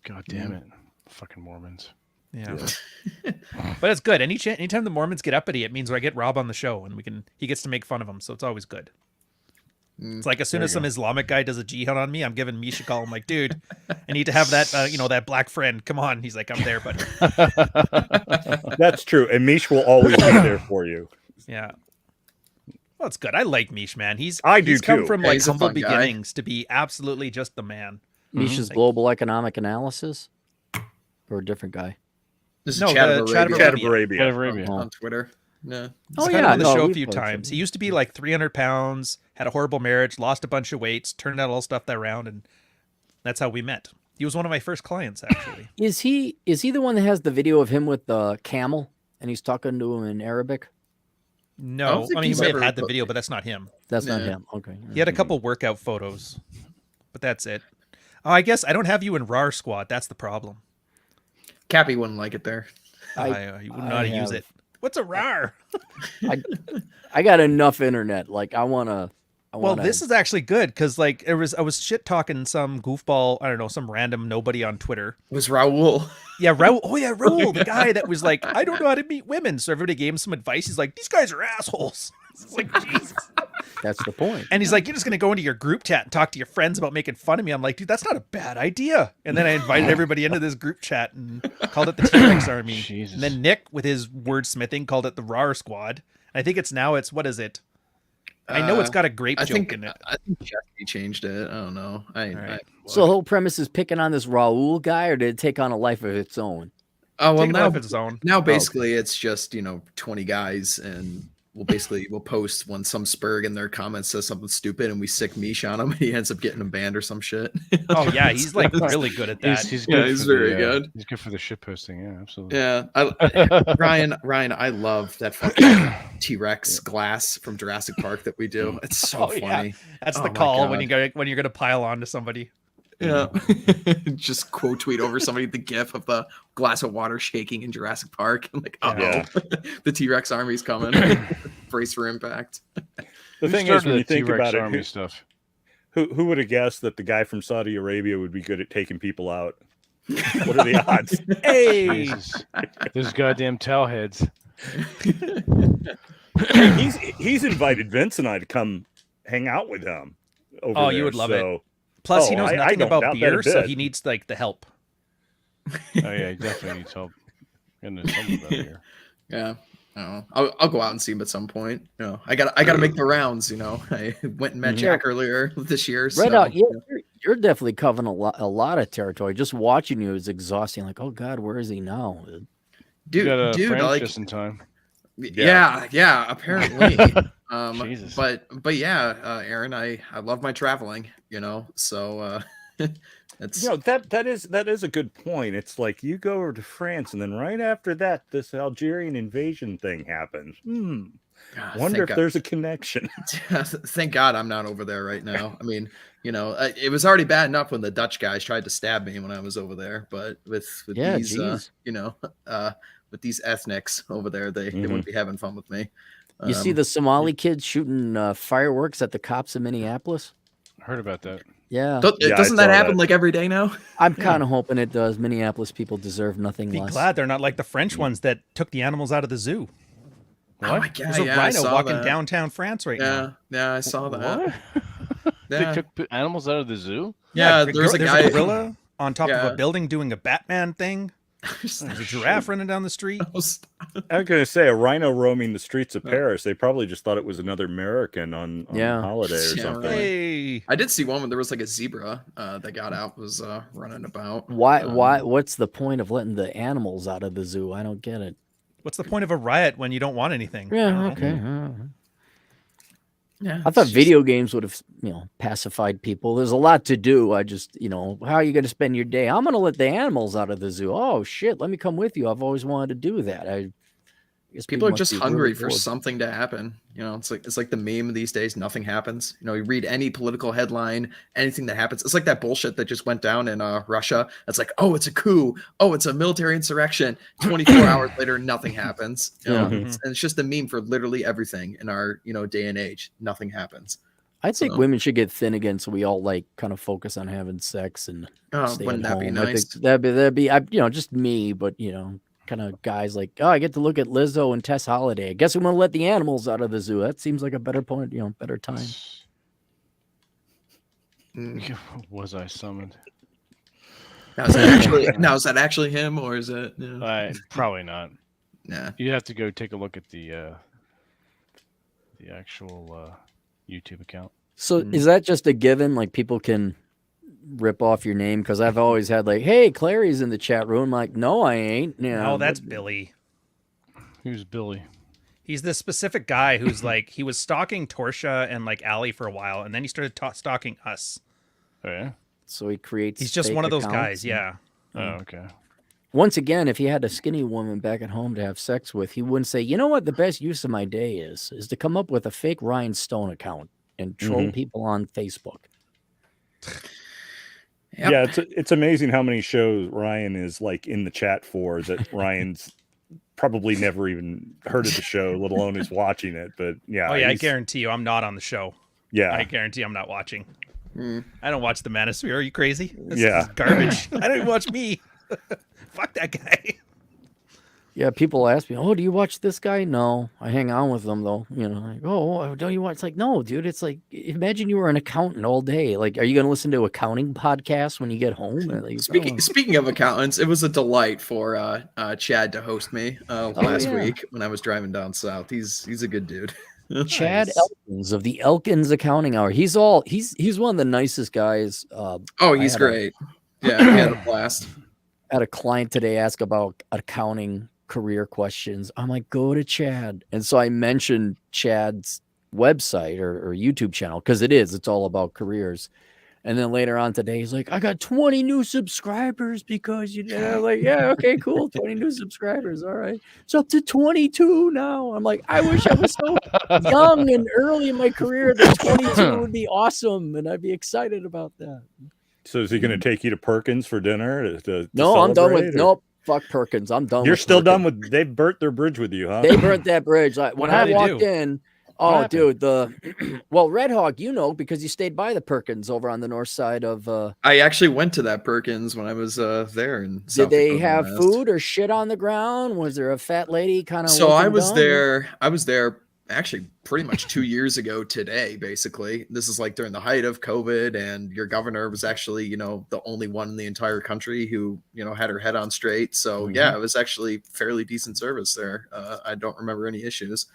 God damn it. Fucking Mormons. Yeah. But it's good. Anytime the Mormons get uppity, it means I get Rob on the show and he gets to make fun of them. So it's always good. It's like as soon as some Islamic guy does a jihad on me, I'm giving Misha a call. I'm like, dude, I need to have that, that black friend. Come on. He's like, I'm there, but that's true. And Mish will always be there for you. yeah. Well, it's good. I like Mish, man. He's do come too. from Yeah, like he's a humble fun guy. beginnings to be absolutely just the man. Misha's global economic analysis, or a different guy? This is No, Chat the of Chat of Arabia Chat of Arabia. Chat of Arabia. on Twitter. Yeah. Oh He's been yeah, on the show a we've few played times. some. He used to be like 300 pounds, had a horrible marriage, lost a bunch of weights, turned out all stuff that around, and that's how we met. He was one of my first clients, actually. Is he the one that has the video of him with the camel and he's talking to him in Arabic? No, think I mean, he he's may have ever had the put- video, but that's not him. That's not Yeah. him. Okay. He had a couple workout photos, but that's it. Oh, I guess I don't have you in RAR squad. That's the problem. Cappy wouldn't like it there. You wouldn't know how to use have- it. What's a RAR? I got enough internet. Like I wanna. Well, this is actually good because like I was shit talking some goofball, I don't know, some random nobody on Twitter. It was Raul. Yeah, Raul. Oh yeah, Raul, the guy that was like, I don't know how to meet women. So everybody gave him some advice. He's like, these guys are assholes. It's like Jesus. That's the point. And he's like, you're just gonna go into your group chat and talk to your friends about making fun of me. I'm like, dude, that's not a bad idea. And then I invited everybody into this group chat and called it the T-Rex Army. Jesus. And then Nick, with his wordsmithing, called it the RAR Squad. I think it's what is it? I know it's got a grape I joke think in it. I think Jesse changed it. I don't know. right. So the whole premise is picking on this Raul guy, or did it take on a life of its own? well Take it now off its own. now basically it's just 20 guys, and we'll post when some spurg in their comments says something stupid, and we sick Mish on him, and he ends up getting him banned or some shit. Oh yeah, he's like really good at that. He's Yeah, good. he's for very the, good. He's good for the shit posting. Yeah, absolutely. Yeah, Ryan, I love that fucking T-Rex glass from Jurassic Park that we do. It's so Oh, yeah. funny. That's Oh the my call God. when you're gonna pile on to somebody. Yeah. Just quote tweet over somebody the gif of the glass of water shaking in Jurassic Park. I'm like, Yeah. the T-Rex army's coming. Brace for impact. The thing is, when you think T-Rex about army it, stuff. who would have guessed that the guy from Saudi Arabia would be good at taking people out? What are the odds? Hey, Jesus. Those goddamn towel heads. Hey, he's invited Vince and I to come hang out with him. Over Oh, there, you would love it. so- plus he Oh, knows I nothing don't about doubt that a beer, so bit. he needs like the help. Oh yeah, he definitely needs help. Goodness, something about here. Yeah. I'll go out and see him at some point. You know, I gotta make the rounds. You know, I went and met Jack earlier this year. Right so, out, yeah, you're definitely covering a lot of territory. Just watching you is exhausting. Like, oh God, where is he now? You got a dude, French like, just in time. yeah, apparently. Jesus. but yeah, Aaron, I love my traveling. You know, so it's that is a good point. It's like you go over to France, and then right after that, this Algerian invasion thing happens. Wonder if there's a connection. Thank God I'm not over there right now. I mean, you know, it was already bad enough when the Dutch guys tried to stab me when I was over there, but with these, you know, with these ethnics over there, they wouldn't be having fun with me. You see the Somali kids shooting fireworks at the cops in Minneapolis? I heard about that. Yeah. Doesn't that happen like every day now? I'm kind of hoping it does. Minneapolis people deserve nothing Be less. glad they're not like the French ones that took the animals out of the zoo. Oh my God, There's a rhino walking downtown France right now. Yeah, I saw that. They took animals out of the zoo? Yeah, there's a guy, gorilla on top of a building doing a Batman thing. There's a giraffe running down the street. I was going to say a rhino roaming the streets of Paris. They probably just thought it was another American on holiday or something. Hey. I did see one when there was like a zebra that got out, was running about. Why? What's the point of letting the animals out of the zoo? I don't get it. What's the point of a riot when you don't want anything? Yeah, okay. Yeah, I thought video games would have, pacified people. There's a lot to do. I just, how are you going to spend your day? I'm going to let the animals out of the zoo. Oh shit, let me come with you. I've always wanted to do that. I guess people are must just be hungry really for bored. something to happen. It's like the meme these days. Nothing happens. You read any political headline, anything that happens. It's like that bullshit that just went down in Russia. It's like, oh, it's a coup. Oh, it's a military insurrection. 24 hours later, nothing happens. And it's just a meme for literally everything in our day and age. Nothing happens. I think women should get thin again, so we all kind of focus on having sex and stay wouldn't at that be home. nice? I think that'd be just me, but kind of guys like, oh, I get to look at Lizzo and Tess Holiday. I guess I'm gonna let the animals out of the zoo. That seems like a better point, better time. Was I summoned? Now is that actually him, or is it? Probably not. Nah. You have to go take a look at the actual YouTube account. So is that just a given? Like people can rip off your name? Because I've always had like, hey, Clary's in the chat room. Like, no, I ain't. No, that's Billy. Who's Billy? He's this specific guy who's like, he was stalking Torsha and like Allie for a while, and then he started stalking us. Oh yeah. So he creates. He's just fake one of those accounts. guys. Yeah. Oh okay. Once again, if he had a skinny woman back at home to have sex with, he wouldn't say, you know what the best use of my day is to come up with a fake Ryan Stone account and troll people on Facebook. Yep. Yeah, it's amazing how many shows Ryan is like in the chat for that Ryan's probably never even heard of the show, let alone is watching it. But yeah. Oh yeah, I guarantee you I'm not on the show. Yeah. I guarantee I'm not watching. I don't watch the Manosphere. Are you crazy? This Yeah. is garbage. I don't even watch me. Fuck that guy. Yeah, people ask me, oh, do you watch this guy? No, I hang on with them though. Like, oh, don't you watch? It's like, no, dude. It's like, imagine you were an accountant all day. Like, are you going to listen to accounting podcasts when you get home? Like, Speaking of accountants, it was a delight for Chad to host me last week when I was driving down south. He's a good dude. Chad Elkins of the Elkins Accounting Hour. He's one of the nicest guys. He's great. Yeah, he had a blast. I had a client today ask about accounting career questions. I'm like, go to Chad. And so I mentioned Chad's website or YouTube channel because it's all about careers. And then later on today, he's like, I got 20 new subscribers because like, yeah, okay, cool. 20 new subscribers. All right. It's up to 22 now. I'm like, I wish I was so young and early in my career that 22 would be awesome. And I'd be excited about that. So is he going to take you to Perkins for dinner? To No, I'm done with. celebrate, or- Nope. Fuck Perkins. I'm done. You're with still Perkins. done with. They burnt their bridge with you, huh? They burnt that bridge. Like when I happened? walked Do? in. What Oh, happened? dude. Well, Red Hawk, because you stayed by the Perkins over on the north side of. I actually went to that Perkins when I was there in Did South they Dakota have last. food or shit on the ground? Was there a fat lady kind of? So I was there. I was there actually pretty much 2 years ago today. Basically, this is like during the height of COVID, and your governor was actually, the only one in the entire country who, had her head on straight. So yeah, it was actually fairly decent service there. I don't remember any issues.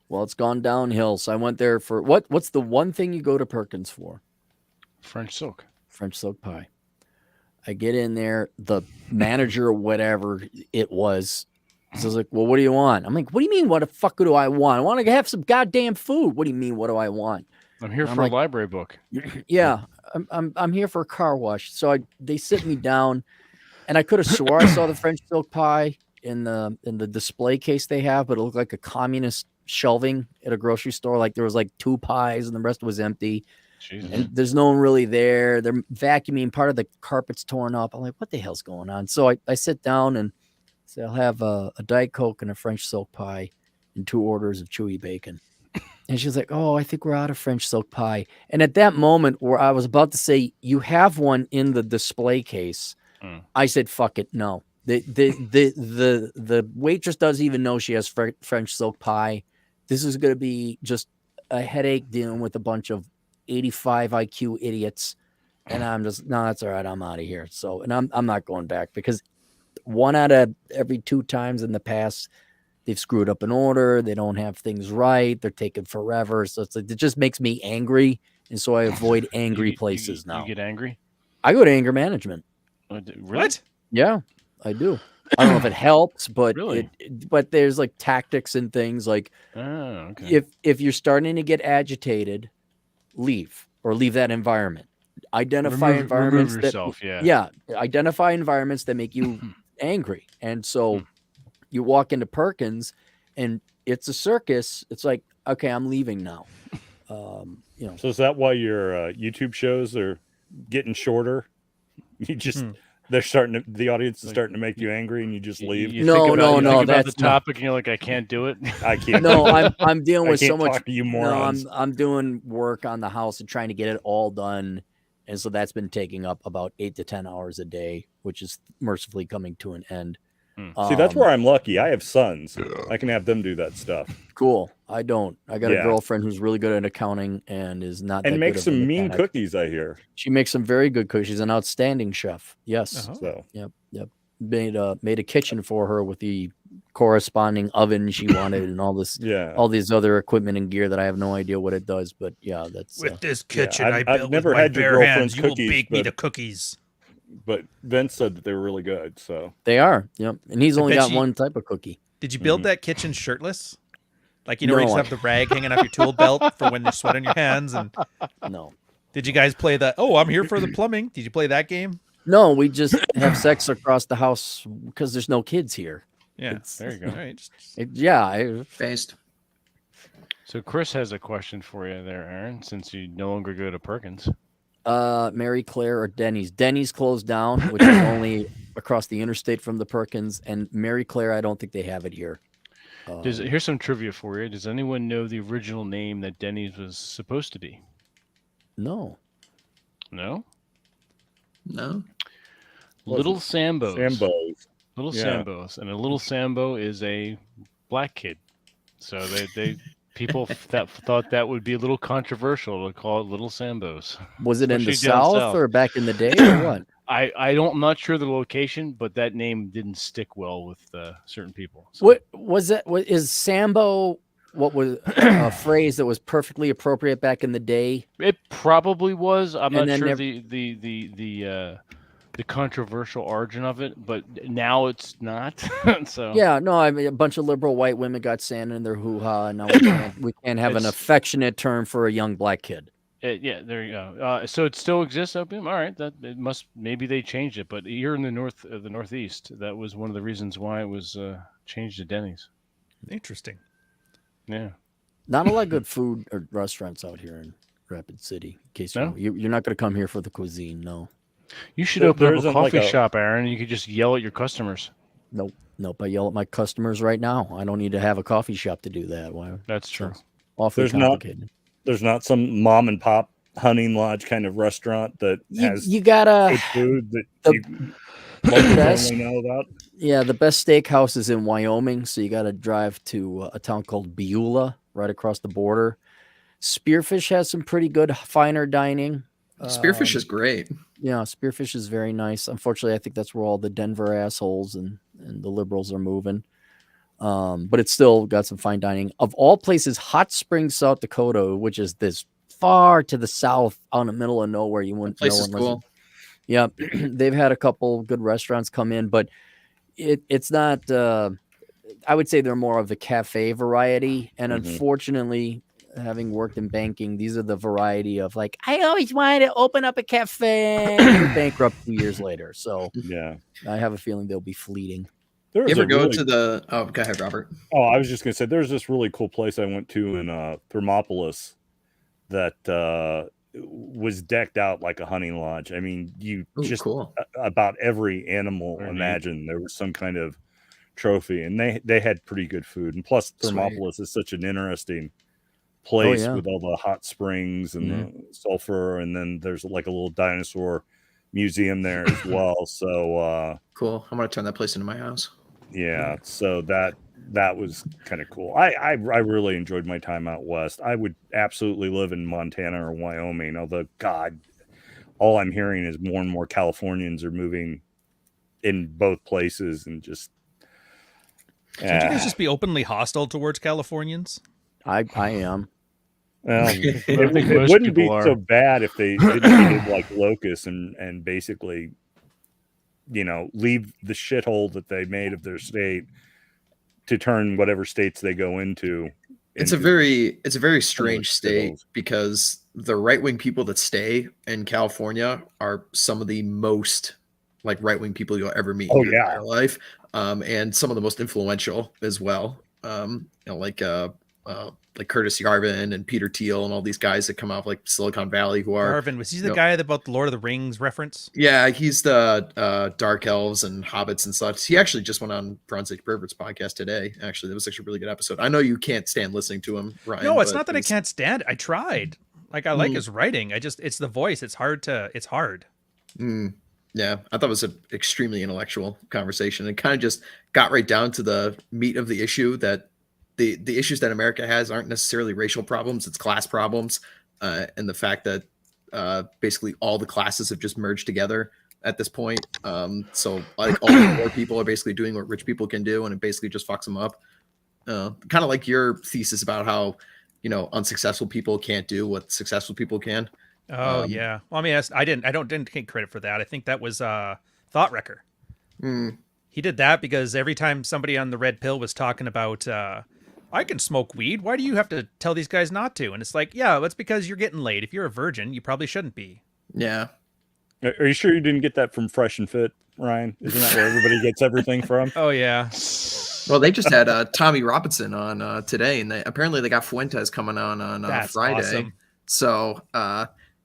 Well, it's gone downhill. So I went there for what's the one thing you go to Perkins for? French silk. French silk pie. I get in there, the manager or whatever it was. So I was like, well, what do you want? I'm like, what do you mean? What the fuck do I want? I want to have some goddamn food. What do you mean? What do I want? I'm here I'm for like- a library book. Yeah, I'm here for a car wash. So they sit me down, and I could have swore I saw the French silk pie in the display case they have, but it looked like a communist shelving at a grocery store. Like there was like 2 pies and the rest was empty. Jesus. And there's no one really there. They're vacuuming. Part of the carpet's torn up. I'm like, what the hell's going on? So I sit down and say, I'll have a Diet Coke and a French silk pie and 2 orders of chewy bacon. And she's like, oh, I think we're out of French silk pie. And at that moment where I was about to say, you have one in the display case, I said, fuck it. No, the waitress doesn't even know she has French silk pie. This is going to be just a headache dealing with a bunch of 85 IQ idiots. And I'm just, no, that's all right. I'm out of here. So, and I'm not going back because 1 out of every 2 times in the past, they've screwed up an order. They don't have things right. They're taking forever. So it's like, it just makes me angry. And so I avoid angry places now. You get angry? I go to anger management. Really? What? Yeah, I do. I don't know if it helps, but Really? but there's like tactics and things like Oh, okay. if you're starting to get agitated, leave that environment. Identify environments remove yourself, yeah. identify environments that make you angry. And so you walk into Perkins and it's a circus. It's like, okay, I'm leaving now. So is that why your YouTube shows are getting shorter? You just the audience is starting to make you angry, and you just leave. You No, think about, no, you no, think about the that's not- topic, and you're like, I can't do it. I can't. No, I'm dealing I with can't so much. talk to you No, morons. I'm doing work on the house and trying to get it all done, and so that's been taking up about 8 to 10 hours a day, which is mercifully coming to an end. See, that's where I'm lucky. I have sons. I can have them do that stuff Cool. I don't. I got Yeah. a girlfriend who's really good at accounting and is not. and that make good of some a mean mechanic. cookies. I hear. She makes some very good cookies. She's an outstanding chef. Yes. Uh-huh. So Yep. Made a kitchen for her with the corresponding oven she wanted and all this, yeah, all these other equipment and gear that I have no idea what it does. But yeah, that's With this Yeah, kitchen I've- I I've built never with my had your bare girlfriend's hands, you will cookies, bake me but- the cookies. but Vince said that they were really good. So they are. Yep. And he's I only bet got she- one type of cookie. Did you build that kitchen shirtless? Like, where you No, just I- have the rag hanging off your tool belt for when there's sweat on your hands. And No. did you guys play that? Oh, I'm here for the plumbing. Did you play that game? No, we just have sex across the house because there's no kids here. Yeah. There you go. All right. Based. So Chris has a question for you there, Aaron, since you no longer go to Perkins. Mary Claire or Denny's. Denny's closed down, which is only across the interstate from the Perkins, and Mary Claire, I don't think they have it here. Here's some trivia for you. Does anyone know the original name that Denny's was supposed to be? No. No? No. Little Sambos. Sambos. Little Yeah. Sambos. And a Little Sambo is a black kid. So they people thought that would be a little controversial to call it Little Sambos. Was it in the Especially down South, south. or back in the day or what? I'm not sure the location, but that name didn't stick well with certain people. So. What was that? What is Sambo? What was a phrase that was perfectly appropriate back in the day? It probably was. I'm And not then sure never- the controversial origin of it, but now it's not. So Yeah, no, I mean a bunch of liberal white women got sand in their hoo-ha, and now we can't have an It's- affectionate term for a young black kid. yeah, there you go. So it still exists, opium. All right, that it must. Maybe they changed it, but here in the northeast, that was one of the reasons why it was changed to Denny's. Interesting. Yeah. Not a lot of good food or restaurants out here in Rapid City. In case No? you're not going to come here for the cuisine, no. You should There open up a isn't like coffee a- shop, Aaron. You could just yell at your customers. Nope. I yell at my customers right now. I don't need to have a coffee shop to do that. Why? That's true. Sounds awfully complicated. There's not some mom and pop hunting lodge kind of restaurant that has You gotta good food that the- you the locals best. only know about. Yeah, the best steakhouse is in Wyoming, so you got to drive to a town called Beulah, right across the border. Spearfish has some pretty good finer dining. Spearfish is great. Yeah, Spearfish is very nice. Unfortunately, I think that's where all the Denver assholes and the liberals are moving. But it's still got some fine dining. Of all places, Hot Springs, South Dakota, which is this far to the south, out in the middle of nowhere. You wouldn't Place know is unless. cool. Yeah, they've had a couple good restaurants come in, but it's not. I would say they're more of the cafe variety, and unfortunately, having worked in banking, these are the variety of like I always wanted to open up a cafe. They're bankrupt 2 years later, so Yeah. I have a feeling they'll be fleeting. There You was ever a go really- to the? Oh, go ahead, Robert. Oh, I was just gonna say there's this really cool place I went to in Thermopolis that was decked out like a hunting lodge. I mean, you Ooh, just cool. about every animal Very neat. imagine there was some kind of trophy, and they had pretty good food. And plus, Sweet. Thermopolis is such an interesting place yeah. with all the hot springs and the sulfur, and then there's like a little dinosaur museum there as well. So Cool. I'm gonna turn that place into my house. yeah, so that was kind of cool. I really enjoyed my time out west. I would absolutely live in Montana or Wyoming, although God, all I'm hearing is more and more Californians are moving in both places, and just Can't you guys just be openly hostile towards Californians? I am. well, I think it most wouldn't be people are. so bad if they treated like locusts and basically, leave the shithole that they made of their state to turn whatever states they go into. It's a very strange state shitholes. because the right wing people that stay in California are some of the most like right wing people you'll ever meet Oh, in your yeah. entire life, and some of the most influential as well. Like Curtis Yarvin and Peter Thiel and all these guys that come out of like Silicon Valley who are. Marvin, was he the Yep. guy about the Lord of the Rings reference? Yeah, he's the dark elves and hobbits and such. He actually just went on Bronze Age Perverts podcast today. Actually, that was actually a really good episode. I know you can't stand listening to him, Ryan. No, it's but not that I he's- can't stand it. I tried. Like I like his writing. It's the voice. It's hard. Yeah, I thought it was an extremely intellectual conversation and kind of just got right down to the meat of the issue that the issues that America has aren't necessarily racial problems, it's class problems, and the fact that basically all the classes have just merged together at this point. So like all the poor people are basically doing what rich people can do, and it basically just fucks them up. Kind of like your thesis about how unsuccessful people can't do what successful people can. Oh yeah. Well, I mean, I didn't take credit for that. I think that was Thought Wrecker. He did that because every time somebody on the red pill was talking about I can smoke weed, why do you have to tell these guys not to? And it's like, yeah, that's because you're getting laid. If you're a virgin, you probably shouldn't be. Yeah. Are you sure you didn't get that from Fresh and Fit, Ryan? Isn't that where everybody gets everything from? Oh yeah. Well, they just had Tommy Robinson on today, and apparently they got Fuentes coming on That's Friday. awesome. So,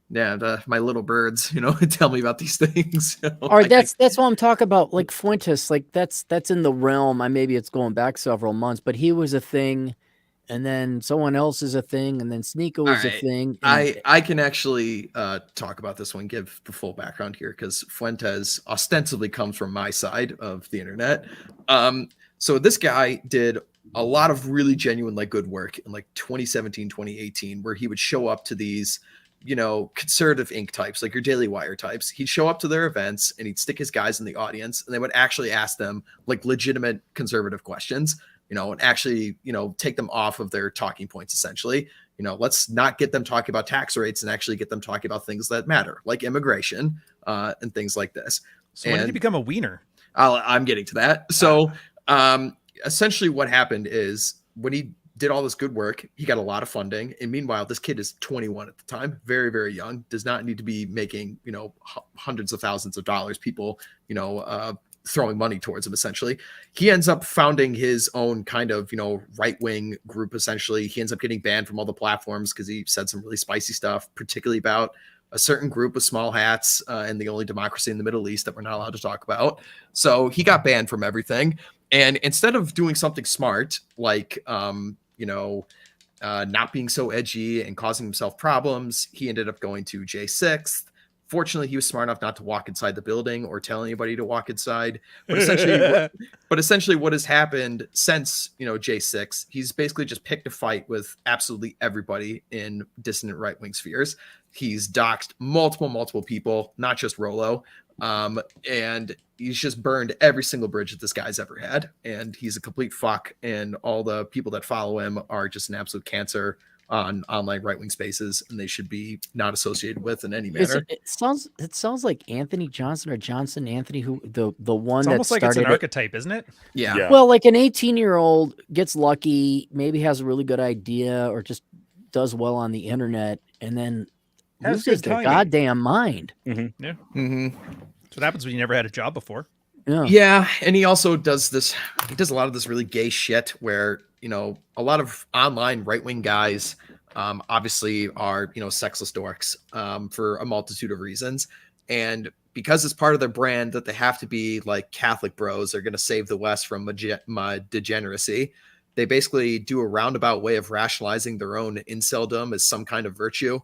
my little birds, tell me about these things. All right, that's what I'm talking about. Like Fuentes, like that's in the realm. Maybe it's going back several months, but he was a thing, and then someone else is a thing, and then Sneeko was a right. thing. And I can actually talk about this one, give the full background here, because Fuentes ostensibly comes from my side of the internet. So this guy did a lot of really genuine, like good work in like 2017, 2018, where he would show up to these, conservative ink types, like your Daily Wire types. He'd show up to their events and he'd stick his guys in the audience, and they would actually ask them like legitimate conservative questions, and actually, take them off of their talking points, essentially. Let's not get them talking about tax rates and actually get them talking about things that matter, like immigration and things like this. So when did he become a wiener? I'm getting to that. So essentially what happened is when he did all this good work, he got a lot of funding. And meanwhile, this kid is 21 at the time, very, very young, does not need to be making, hundreds of thousands of dollars. People, throwing money towards him. Essentially, he ends up founding his own kind of right-wing group. Essentially, he ends up getting banned from all the platforms because he said some really spicy stuff, particularly about a certain group of small hats and the only democracy in the Middle East that we're not allowed to talk about. So he got banned from everything. And instead of doing something smart, like, not being so edgy and causing himself problems, he ended up going to J6. Fortunately, he was smart enough not to walk inside the building or tell anybody to walk inside. But essentially, what has happened since J6, he's basically just picked a fight with absolutely everybody in dissident right wing spheres. He's doxed multiple people, not just Rolo, and he's just burned every single bridge that this guy's ever had. And he's a complete fuck. And all the people that follow him are just an absolute cancer on online right-wing spaces, and they should be not associated with in any manner. It sounds like Anthony Johnson or Johnson Anthony, who the one it's that almost like started it's an archetype, isn't it? Yeah. Well, like an 18-year-old gets lucky, maybe has a really good idea, or just does well on the internet, and then loses their goddamn mind. Mm-hmm. Yeah. Mm-hmm. That's what happens when you never had a job before. Yeah, and he also does this. He does a lot of this really gay shit where a lot of online right-wing guys obviously are sexless dorks for a multitude of reasons, and because it's part of their brand that they have to be like Catholic bros, they're going to save the West from degeneracy. They basically do a roundabout way of rationalizing their own inceldom as some kind of virtue.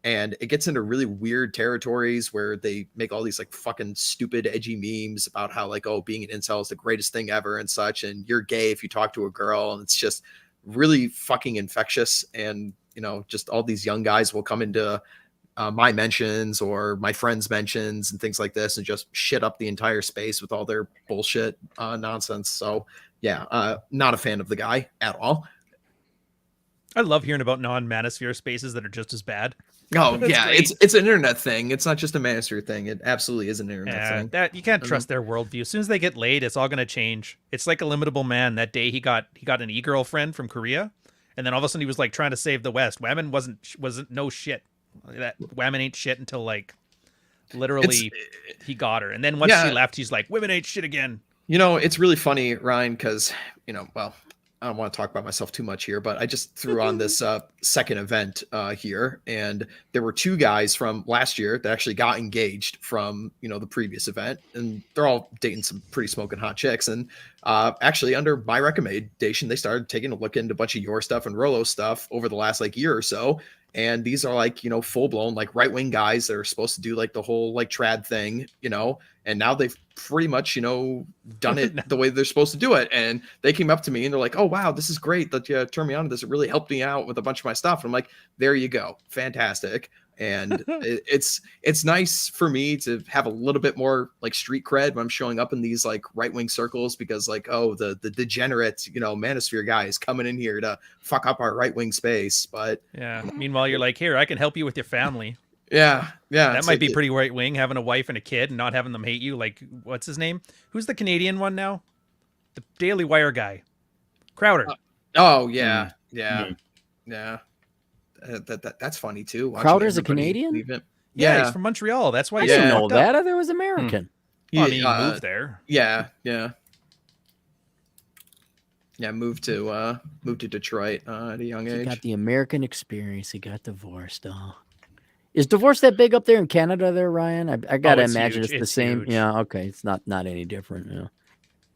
And it gets into really weird territories where they make all these like fucking stupid, edgy memes about how like, oh, being an incel is the greatest thing ever and such. And you're gay if you talk to a girl. And it's just really fucking infectious. And, just all these young guys will come into my mentions or my friends' mentions and things like this and just shit up the entire space with all their bullshit nonsense. So, yeah, not a fan of the guy at all. I love hearing about non-manosphere spaces that are just as bad. Oh That's yeah, great. it's an internet thing. It's not just a manosphere thing. It absolutely is an internet thing. That you can't trust their worldview. As soon as they get laid, it's all going to change. It's like a limitable man. That day he got an e-girlfriend from Korea, and then all of a sudden he was like trying to save the West. Whammon wasn't no shit. That Whammon ain't shit until like literally he got her, and then once she left, he's like, women ain't shit again. It's really funny, Ryan, because I don't want to talk about myself too much here, but I just threw on this second event here, and there were two guys from last year that actually got engaged from the previous event, and they're all dating some pretty smoking hot chicks. And actually, under my recommendation, they started taking a look into a bunch of your stuff and Rolo stuff over the last like year or so. And these are like, full blown like right wing guys that are supposed to do like the whole like trad thing, and now they've pretty much, done it the way they're supposed to do it. And they came up to me and they're like, oh, wow, this is great that you turned me on to this. It really helped me out with a bunch of my stuff. And I'm like, there you go. Fantastic. And it's nice for me to have a little bit more like street cred when I'm showing up in these like right wing circles, because like, oh, the degenerate, manosphere guy is coming in here to fuck up our right wing space. But yeah, meanwhile, you're like, here, I can help you with your family. Yeah. That might be pretty right wing, having a wife and a kid and not having them hate you. Like, what's his name? Who's the Canadian one now? The Daily Wire guy, Crowder. Oh yeah. That's funny too. Crowder's a Canadian? Yeah, he's from Montreal. That's why I didn't know that. I thought it was American. Well, I mean, he moved there. Yeah. Moved to Detroit at a young age. He got the American experience. He got divorced. Oh. Is divorce that big up there in Canada there, Ryan? I gotta imagine huge. It's the It's same. huge. Yeah, okay. It's not any different. Yeah.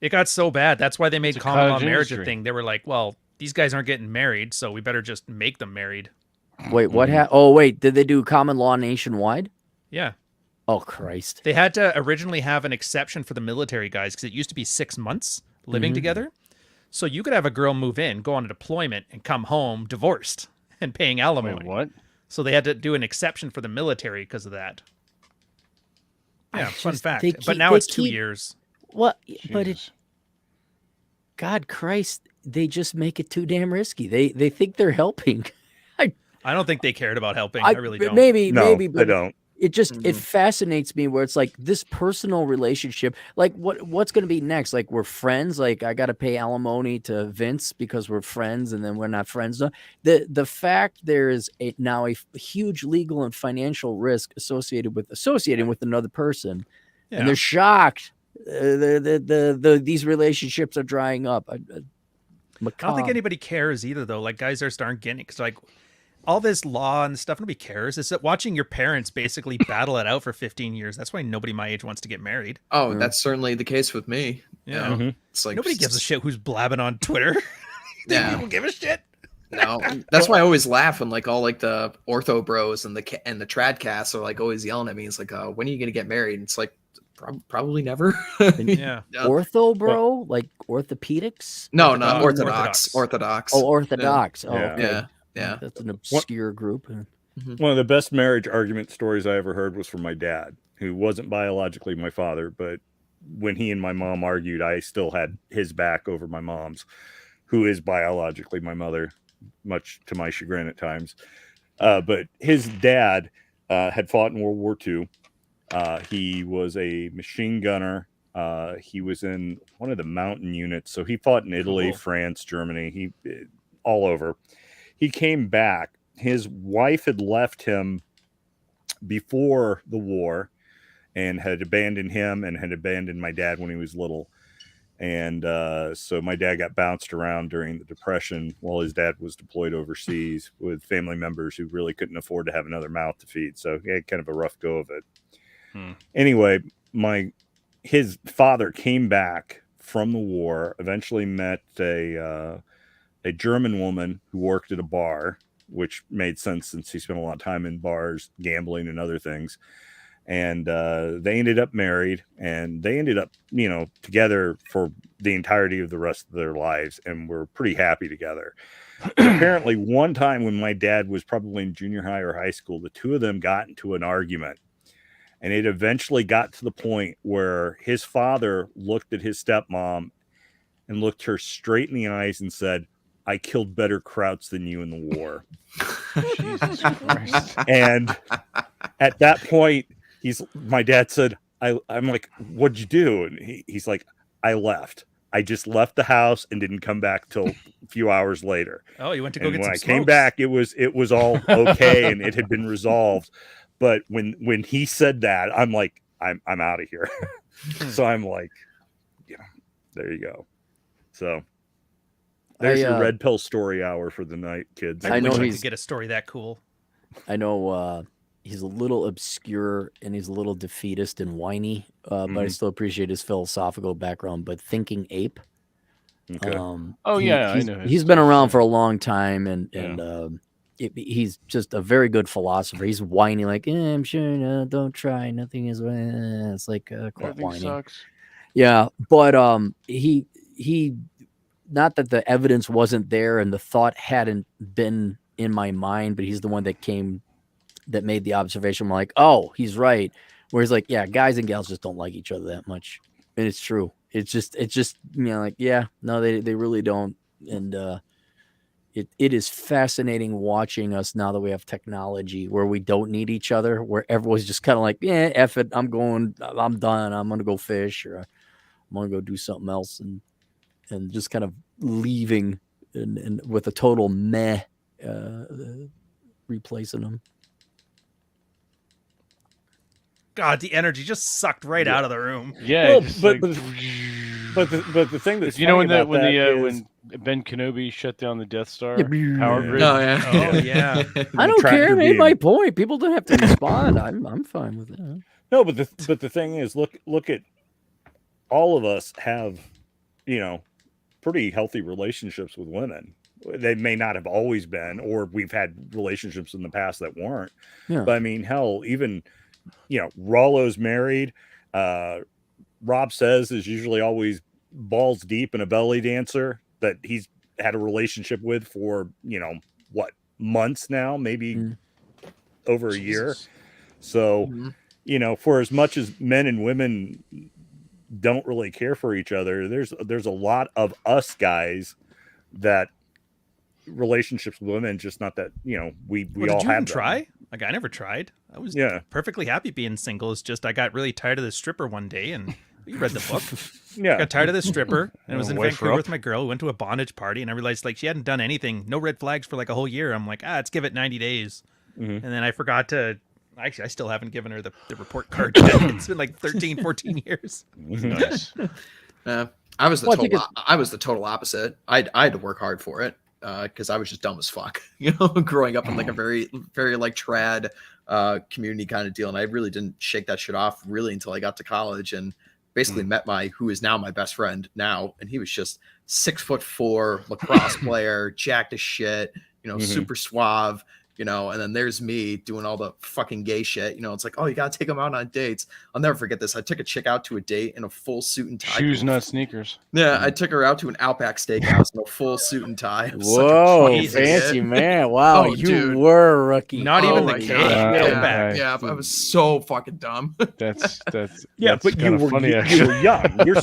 It got so bad. That's why they made common law cottage marriage a industry. thing. They were like, well, these guys aren't getting married, so we better just make them married. Wait, what happened? Oh, wait. Did they do common law nationwide? Yeah. Oh, Christ. They had to originally have an exception for the military guys because it used to be 6 months living together. So you could have a girl move in, go on a deployment, and come home divorced and paying alimony. Wait, what? So they had to do an exception for the military because of that. Yeah, fun fact. But now it's 2 years. What? But Jesus. God Christ, they just make it too damn risky. They think they're helping. I don't think they cared about helping. I really don't. Maybe, No, but they don't. it just it fascinates me where it's like this personal relationship. Like what's going to be next? Like we're friends. Like I got to pay alimony to Vince because we're friends, and then we're not friends. No. The fact there is now a huge legal and financial risk associating with another person, and they're shocked these relationships are drying up. I don't think anybody cares either, though. Like, guys are starting getting, because like all this law and stuff, nobody cares. It's that watching your parents basically battle it out for 15 years. That's why nobody my age wants to get married. Oh, that's certainly the case with me. Yeah. It's like Nobody gives a shit who's blabbing on Twitter. Yeah. People give a shit. No, that's why I always laugh when like all like the ortho bros and the tradcasts are like always yelling at me. It's like, when are you gonna get married? And it's like probably never. Yeah. Ortho, bro, like orthopedics? No, not orthodox. Orthodox. Oh, orthodox. Yeah. Oh, okay. Yeah. That's an obscure group. One of the best marriage argument stories I ever heard was from my dad, who wasn't biologically my father, but when he and my mom argued, I still had his back over my mom's, who is biologically my mother, much to my chagrin at times. But his dad had fought in World War II. He was a machine gunner. He was in one of the mountain units. So he fought in Italy, France, Germany, he all over. He came back. His wife had left him before the war and had abandoned him and had abandoned my dad when he was little. And so my dad got bounced around during the Depression while his dad was deployed overseas with family members who really couldn't afford to have another mouth to feed. So he had kind of a rough go of it. Anyway, his father came back from the war, eventually met a German woman who worked at a bar, which made sense since he spent a lot of time in bars, gambling and other things. And they ended up married, and they ended up, together for the entirety of the rest of their lives, and were pretty happy together. Apparently, one time when my dad was probably in junior high or high school, the two of them got into an argument, and it eventually got to the point where his father looked at his stepmom and looked her straight in the eyes and said, "I killed better Krauts than you in the war." Jesus Christ. And at that point, my dad said, I'm like, "What'd you do?" And he's like, "I left. I just left the house and didn't come back till a few hours later." Oh, you went to go And get when some I came smokes. back, it was all okay and it had been resolved. But when he said that, I'm like, I'm out of here. So I'm like, there you go. So there's your red pill story hour for the night, kids. I know wish I he's could get a story that cool. I know he's a little obscure and he's a little defeatist and whiny, but I still appreciate his philosophical background. But Thinking Ape, Okay. I know. He's been around for a long time, and he's just a very good philosopher. He's whiny, like, I'm sure, no, don't try, nothing is. It's like quite Everything whiny. sucks. Yeah, but he not that the evidence wasn't there and the thought hadn't been in my mind, but he's the one that made the observation. I'm like, oh, he's right. Where he's like, yeah, guys and gals just don't like each other that much, and it's true. It's just like, yeah, no, they really don't, and it is fascinating watching us now that we have technology where we don't need each other, where everyone's just kind of like, yeah, F it, I'm done, I'm gonna go fish, or I'm gonna go do something else, and just kind of leaving and with a total meh replacing them. God, the energy just sucked right out of the room. Yeah. Well, just but like- the thing that's when funny about that is- when Ben Kenobi shut down the Death Star Yeah. power Yeah. grid. Oh yeah. Oh yeah. I don't tractor care. I made beam. my point. People don't have to respond. I'm fine with it. No, but the thing is, look at all of us have, pretty healthy relationships with women. They may not have always been, or we've had relationships in the past that weren't. Yeah. But I mean, hell, even Rollo's married. Rob Says is usually always balls deep in a belly dancer that he's had a relationship with for months now, maybe over a year. So for as much as men and women don't really care for each other, there's a lot of us guys that relationships with women, just not that we Well, all did you have even them. try? Like, I never tried. I was perfectly happy being single. It's just I got really tired of this stripper one day, and you read the book. I got tired of this stripper, and I was in Wife her Vancouver up? with my girl. We went to a bondage party, and I realized she hadn't done anything, no red flags for like a whole year. I'm like, let's give it 90 days. And then I forgot to Actually, I still haven't given her the report card yet. It's been like 13, 14 years. Nice. I was the Well, I think I was the total opposite. I had to work hard for it because I was just dumb as fuck. You know, growing up in like a very like trad community kind of deal, and I really didn't shake that shit off really until I got to college and basically met who is now my best friend now, and he was just 6'4" lacrosse player, jacked as shit, you know, super suave. You know, and then there's me doing all the fucking gay shit. You know, it's like, oh, you gotta take them out on dates. I'll never forget this. I took a chick out to a date in a full suit and tie. Shoes, not sneakers. Yeah, I took her out to an Outback Steakhouse in a full suit and tie. Whoa, Jesus. fancy man! Wow, Oh, you dude. were a rookie. Not even my the God. cake. Yeah. Yeah, I was so fucking dumb. That's Yeah, that's but you kinda were funny, you actually. were young. You're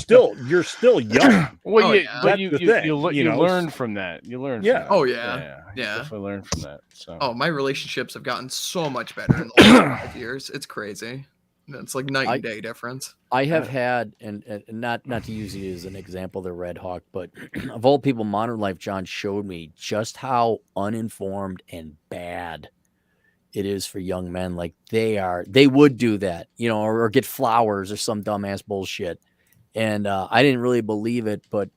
still young. Well, Oh, you, yeah. but That's you, the you, thing, you, you you know, learn from that. You learn. Yeah. From that. Oh, yeah. You Yeah. definitely learn from that. So. Oh, my relationships have gotten so much better in the last 5 years. It's crazy. It's like night and day difference. I have had, and not to use you as an example, the Red Hawk, but of all people, Modern Life John showed me just how uninformed and bad it is for young men. Like they would do that, you know, or get flowers or some dumbass bullshit. And I didn't really believe it, but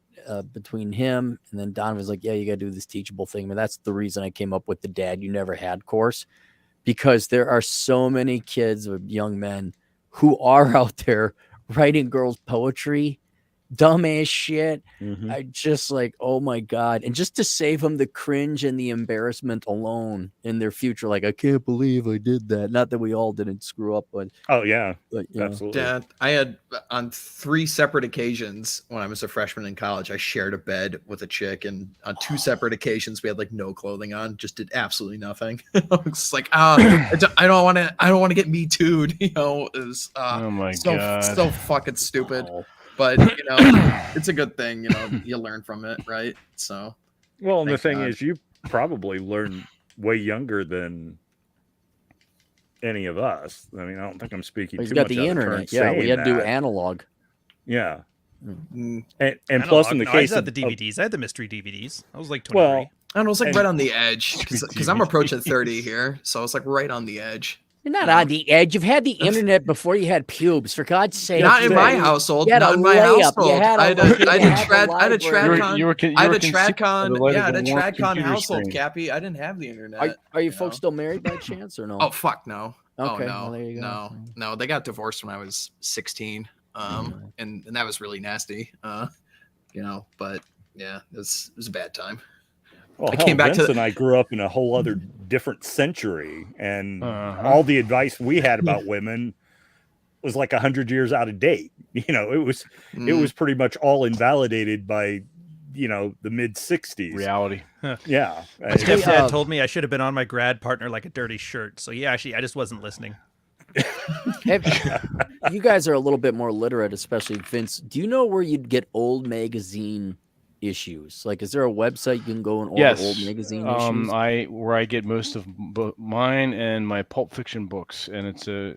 between him and then Don was like, yeah, you got to do this teachable thing. I mean, that's the reason I came up with the Dad You Never Had course, because there are so many kids or young men who are out there writing girls poetry, dumbass shit. I just like, oh my God. And just to save them the cringe and the embarrassment alone in their future. Like, I can't believe I did that. Not that we all didn't screw up, but Oh yeah, you know. absolutely. Dad, I had on 3 separate occasions when I was a freshman in college, I shared a bed with a chick, and on 2 separate occasions we had like no clothing on, just did absolutely nothing. It's like, I don't want to get me too'd, you know. It was Oh my so God. fucking stupid. Oh. But you know, it's a good thing, you know, you learn from it, right? So Well, and the Thank thing God. is, you probably learned way younger than any of us. I mean, I don't think I'm speaking He's too got much the out of turn internet. Yeah, we saying had to do that. analog. Yeah, mm, and plus in the I case just of had the DVDs. I had the mystery DVDs. I was like 23. well, I don't know, it's like And- right on the edge because I'm approaching 30 here, so it's like right on the edge. You're not on the edge. You've had the internet before you had pubes, for God's sake. Not in my say- household. You had Not a in my layup. You household. had a- I had you a had the trad. I had a library. tradcon. You were I had a concealed by the tradcon. light Yeah, I of had a the warm tradcon computer household, screen. Cappy. I didn't have the internet. Are you know? folks still married by chance or no? Oh fuck no. Okay, Oh no. well, there you go. No. They got divorced when I was 16. And that was really nasty. You know, but yeah, it was a bad time. Well, I hell, came back to Vince the- and I grew up in a whole other different century, and Uh-huh. all the advice we had about women was like 100 years out of date. You know, it was pretty much all invalidated by, you know, the mid 60s. Reality. Yeah. My And- stepdad told me I should have been on my grad partner like a dirty shirt. So yeah, actually, I just wasn't listening. You guys are a little bit more literate, especially Vince. Do you know where you'd get old magazine issues? Like, is there a website you can go and order Yes. old magazine issues? Where I get most of mine and my Pulp Fiction books, and it's a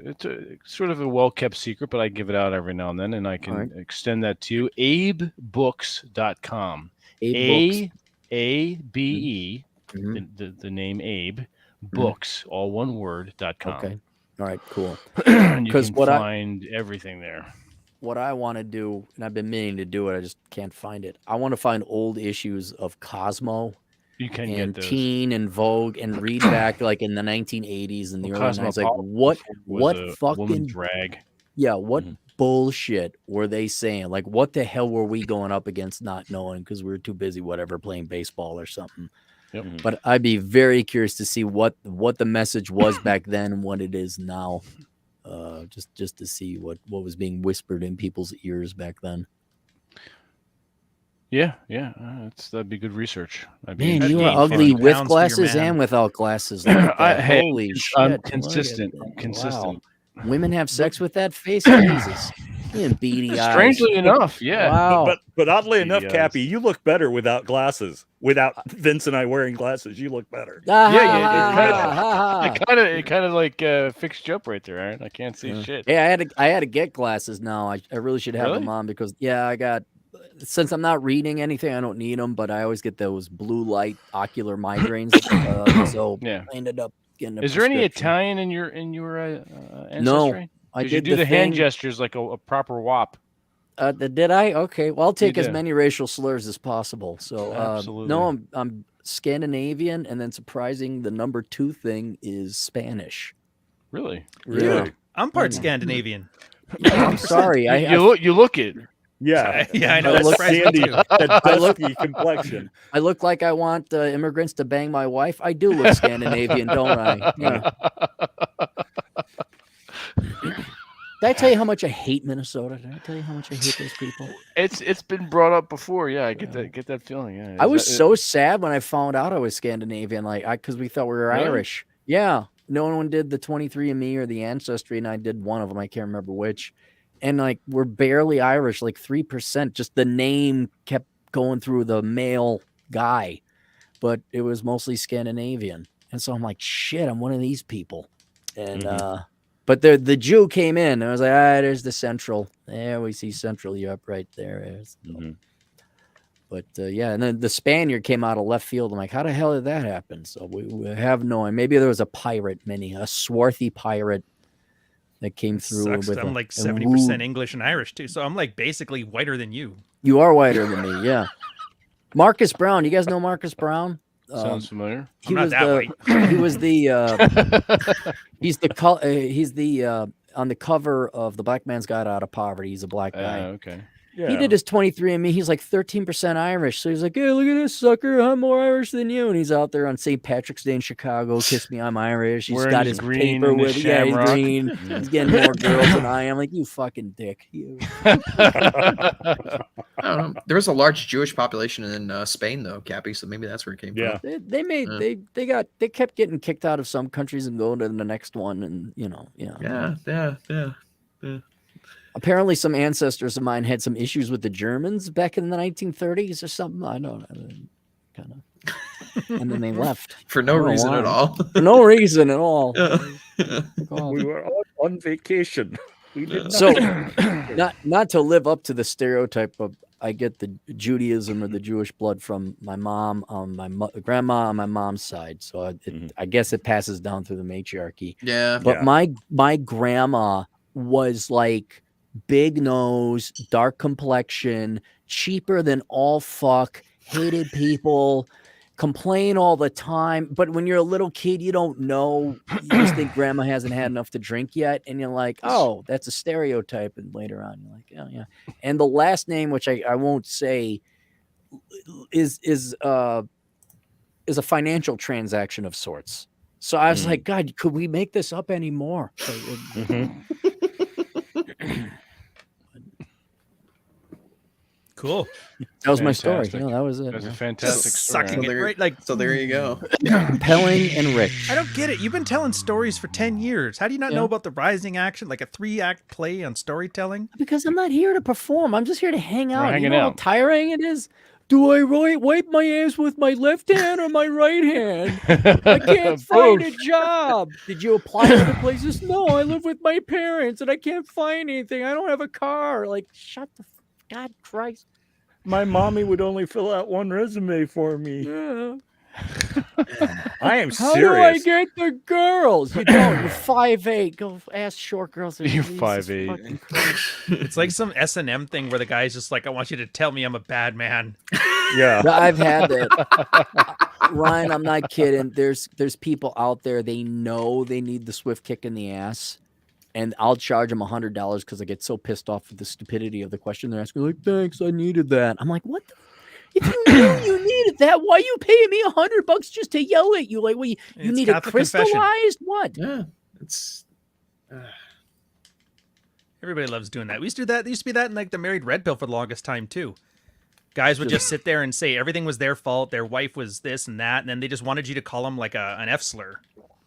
sort of a well kept secret, but I give it out every now and then, and I can All right. extend that to you. AbeBooks.com. Abe ABE, Mhm. the name Abe, books, all one word, .com. Okay. All right, cool. And you 'Cause can what I- find everything there. What I want to do, and I've been meaning to do it, I just can't find it. I want to find old issues of Cosmo You can and get those. Teen and Vogue and read back like in the 1980s and the Well, early 90s. Like, Cosmopolitan what was a woman fucking drag. Yeah, what Mhm. bullshit were they saying? Like, what the hell were we going up against not knowing because we were too busy, whatever, playing baseball or something? Yep. But I'd be very curious to see what the message was back then and what it is now. Just to see what was being whispered in people's ears back then. Yeah, that'd be good research. That'd be Man, I'd you interesting. are gain ugly 50 with pounds for your glasses man. and without glasses. Look at that. Hey, Holy shit! I'm look at consistent. that. I'm consistent. Wow. Women have sex with that face? Jesus. And beady eyes. Strangely enough, yeah. Wow. But oddly enough, Yes. Cappy, you look better without glasses. Without Vince and I wearing glasses, you look better. It kind of like fixed you up right there, Aaron. I can't see shit. Yeah, I had to get glasses now. I really should have Really? them on because I got, since I'm not reading anything, I don't need them, but I always get those blue light ocular migraines. So Yeah. I ended up getting a Is there any prescription. Italian in your ancestry? No, I 'Cause you did do the hand thing- gestures like a proper WAP. Did I? Okay. Well, I'll take as did. many racial slurs as possible. So, Absolutely. no, I'm Scandinavian, and then surprising, the number 2 thing is Spanish. Really? Yeah. I'm part Mm. Scandinavian. I'm sorry. You look it. Yeah. Yeah, I know. I That's look surprising Sandy, too. that I look- dusky complexion. I look like I want immigrants to bang my wife. I do look Scandinavian, don't I? Yeah. Did I tell you how much I hate Minnesota? Did I tell you how much I hate those people? It's been brought up before. Yeah, I get that feeling. Yeah. I was so sad when I found out I was Scandinavian, because we thought we were Really? Irish. Yeah, no one did the 23andMe or the Ancestry, and I did one of them. I can't remember which. And like we're barely Irish, like 3%. Just the name kept going through the male guy, but it was mostly Scandinavian. And so I'm like, shit, I'm one of these people. And but the Jew came in, and I was like, there's the Central. There we see Central Europe right there. But yeah, and then the Spaniard came out of left field. I'm like, how the hell did that happen? So we have no, and maybe there was a pirate, a swarthy pirate that came through. Sucks. With I'm like and 70% English and Irish too, so I'm like basically whiter than you. You are whiter than me, yeah. Marcus Brown, you guys know Marcus Brown? Sounds familiar. I'm not that white. He was the he's the on the cover of The Black Man's Guide Out of Poverty. He's a black guy. Okay. Yeah. He did his 23andMe. He's like 13% Irish. So he's like, hey, look at this sucker. I'm more Irish than you. And he's out there on St. Patrick's Day in Chicago. Kiss me, I'm Irish. He's Wearing got his his green paper and his with it. Yeah, he's shamrock. green. He's getting more girls than I am. Like, you fucking dick. You. I don't know. There was a large Jewish population in Spain, though, Cappy. So maybe that's where it came Yeah. from. They kept getting kicked out of some countries and going to the next one. And, Yeah. Apparently some ancestors of mine had some issues with the Germans back in the 1930s or something. I don't know. Kind of. And then they left. For no I don't know reason at why. all. For no reason at all. We were all on vacation. We did So, nothing. not to live up to the stereotype of I get the Judaism or the Jewish blood from my mom on my grandma on my mom's side. So I guess it passes down through the matriarchy. Yeah. But my grandma was like big nose, dark complexion, cheaper than all fuck, hated people, complain all the time. But when you're a little kid, you don't know. You just think grandma hasn't had enough to drink yet. And you're like, oh, that's a stereotype. And later on, you're like, oh, yeah. And the last name, which I won't say, is a financial transaction of sorts. So I was like, God, could we make this up anymore? Cool. That was my story. Fantastic. That was it. That's a Yeah. fantastic story. Sucking it there- right. Like, So there you go. Compelling and rich. I don't get it. You've been telling stories for 10 years. How do you not know about the Rising Action, like a 3-act play on storytelling? Because I'm not here to perform. I'm just here to hang out. hanging You know out. how tiring it is? Do I wipe my ass with my left hand or my right hand? I can't find a job. Did you apply to the places? No, I live with my parents and I can't find anything. I don't have a car. Like, shut the God Christ. My mommy would only fill out one resume for me. Yeah. I am How serious. do I get the girls? You don't. You're 5'8". Go ask short girls. You're Jesus 5'8". fucking Christ. It's like some S&M thing where the guy's just like, I want you to tell me I'm a bad man. Yeah. I've had that. Ryan, I'm not kidding. There's people out there, they know they need the swift kick in the ass, and I'll charge them $100 because I get so pissed off with the stupidity of the question they're asking. Like, thanks, I needed that. I'm like, what? If you knew you needed that, why are you paying me $100 just to yell at you? Like, well, you It's need it Catholic confession. crystallized? What? Yeah. It's Everybody loves doing that. We used to do that. There used to be that in like the Married Red Pill for the longest time too. Guys would just sit there and say everything was their fault. Their wife was this and that, and then they just wanted you to call them like an F slur.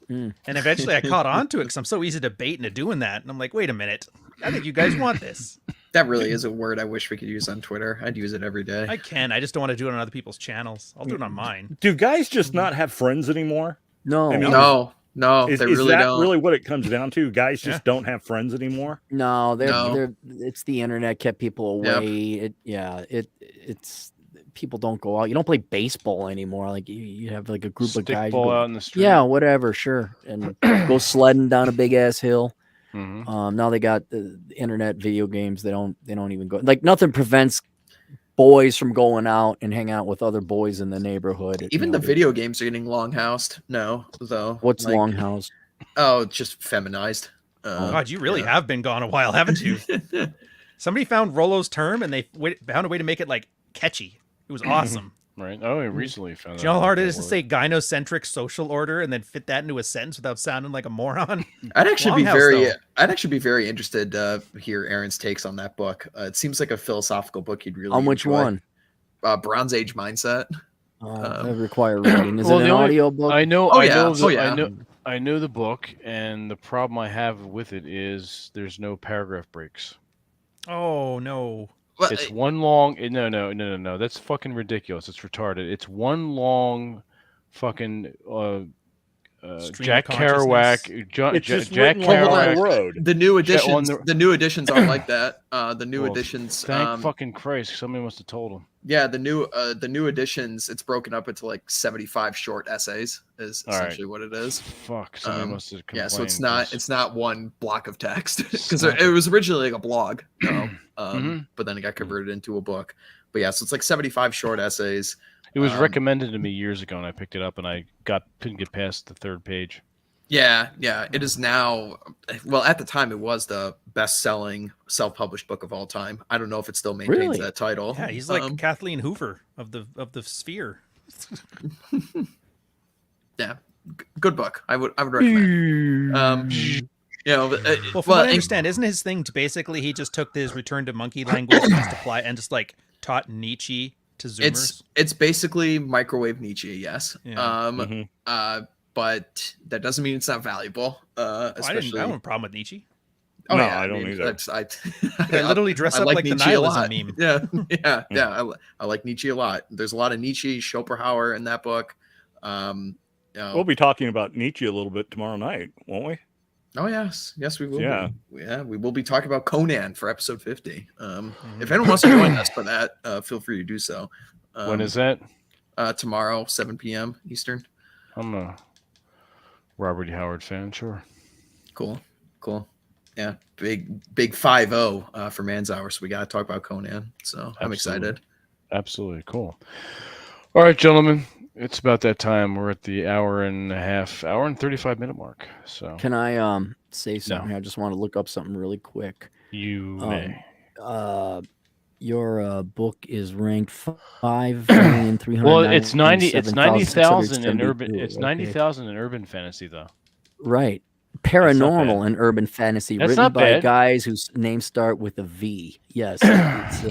And eventually, I caught on to it because I'm so easy to bait into doing that. And I'm like, wait a minute, I think you guys want this. that really is a word I wish we could use on Twitter. I'd use it every day. I can. I just don't want to do it on other people's channels. I'll do it on mine. Do guys just not have friends anymore? No, I mean, No, Is, they is really that don't. really what it comes down to? Guys just Yeah. don't have friends anymore? no, No. it's the internet kept people Yep. away. It's people don't go out. You don't play baseball anymore. Like you have like a group of guys. Stickball out in the street. Yeah, whatever, sure, and go sledding down a big ass hill. Mm-hmm. Now they got the internet video games. They don't even go. Like nothing prevents boys from going out and hang out with other boys in the neighborhood. Even the video games are getting longhoused. No, though. What's like, longhouse? Oh, just feminized. God, you really have been gone a while, haven't you? Somebody found Rollo's term and they found a way to make it like catchy. It was awesome. Right. Oh, I recently found Do you know how hard it is to say gynocentric social order and then fit that into a sentence without sounding like a moron? I'd actually Longhouse, be very interested to hear Aaron's takes on that book. It seems like a philosophical book you'd really On which enjoy. one? Bronze Age Mindset. That require reading. Is Well, it an the only- audio book? I know. Oh, I yeah. know. Oh, yeah. I know the book, and the problem I have with it is there's no paragraph breaks. Oh no. Well, It's one long. No. That's fucking ridiculous. It's retarded. It's one long, fucking Stream Jack of Kerouac. It's just Jack written on Kerouac. the road. the new on editions, the- the new editions aren't like that. The new Well, editions, Thank fucking Christ! Somebody must have told him. yeah, the new editions, it's broken up into like 75 short essays. Is All right. essentially what it is. Fuck! Somebody must have complained. Yeah, so it's 'cause- not one block of text because Stop it was originally like a blog, Mhm. but then it got converted into a book. But yeah, so it's like 75 short essays. It was recommended to me years ago, and I picked it up, and I couldn't get past the third page. Yeah, it is now. Well, at the time, it was the best-selling self-published book of all time. I don't know if it still maintains Really? that title. Yeah, he's like Kathleen Hoover of the Sphere. Yeah, good book. I would recommend. Well, from what I understand, isn't his thing to basically he just took his return to monkey language and just applied and just like taught Nietzsche to Zoomers? It's basically microwave Nietzsche, yes. Yeah. But that doesn't mean it's not valuable. I Especially, don't have a problem with Nietzsche. No, I don't either. I literally dress up like the Nietzsche a lot. nihilism meme. Yeah. I like Nietzsche a lot. There's a lot of Nietzsche, Schopenhauer in that book. We'll be talking about Nietzsche a little bit tomorrow night, won't we? Oh yes, we will. Yeah. We will be talking about Conan for episode 50. If anyone wants to join us for that, feel free to do so. When is that? Tomorrow, 7 p.m. Eastern. I'm a Robert E. Howard fan, sure. Cool. Yeah, big 5-0 for Man's Hour. So we got to talk about Conan. So I'm excited. Absolutely cool. All right, gentlemen, it's about that time. We're at the hour and 35-minute mark. So Can I say something? I just want to look up something really quick. you may. Your book is ranked 5,300,000. Well, it's 90,000 in urban. It's 90,000 in urban fantasy, though. Right. not Paranormal bad. and urban fantasy, That's written not by bad. guys whose names start with a V. Yes. It's, You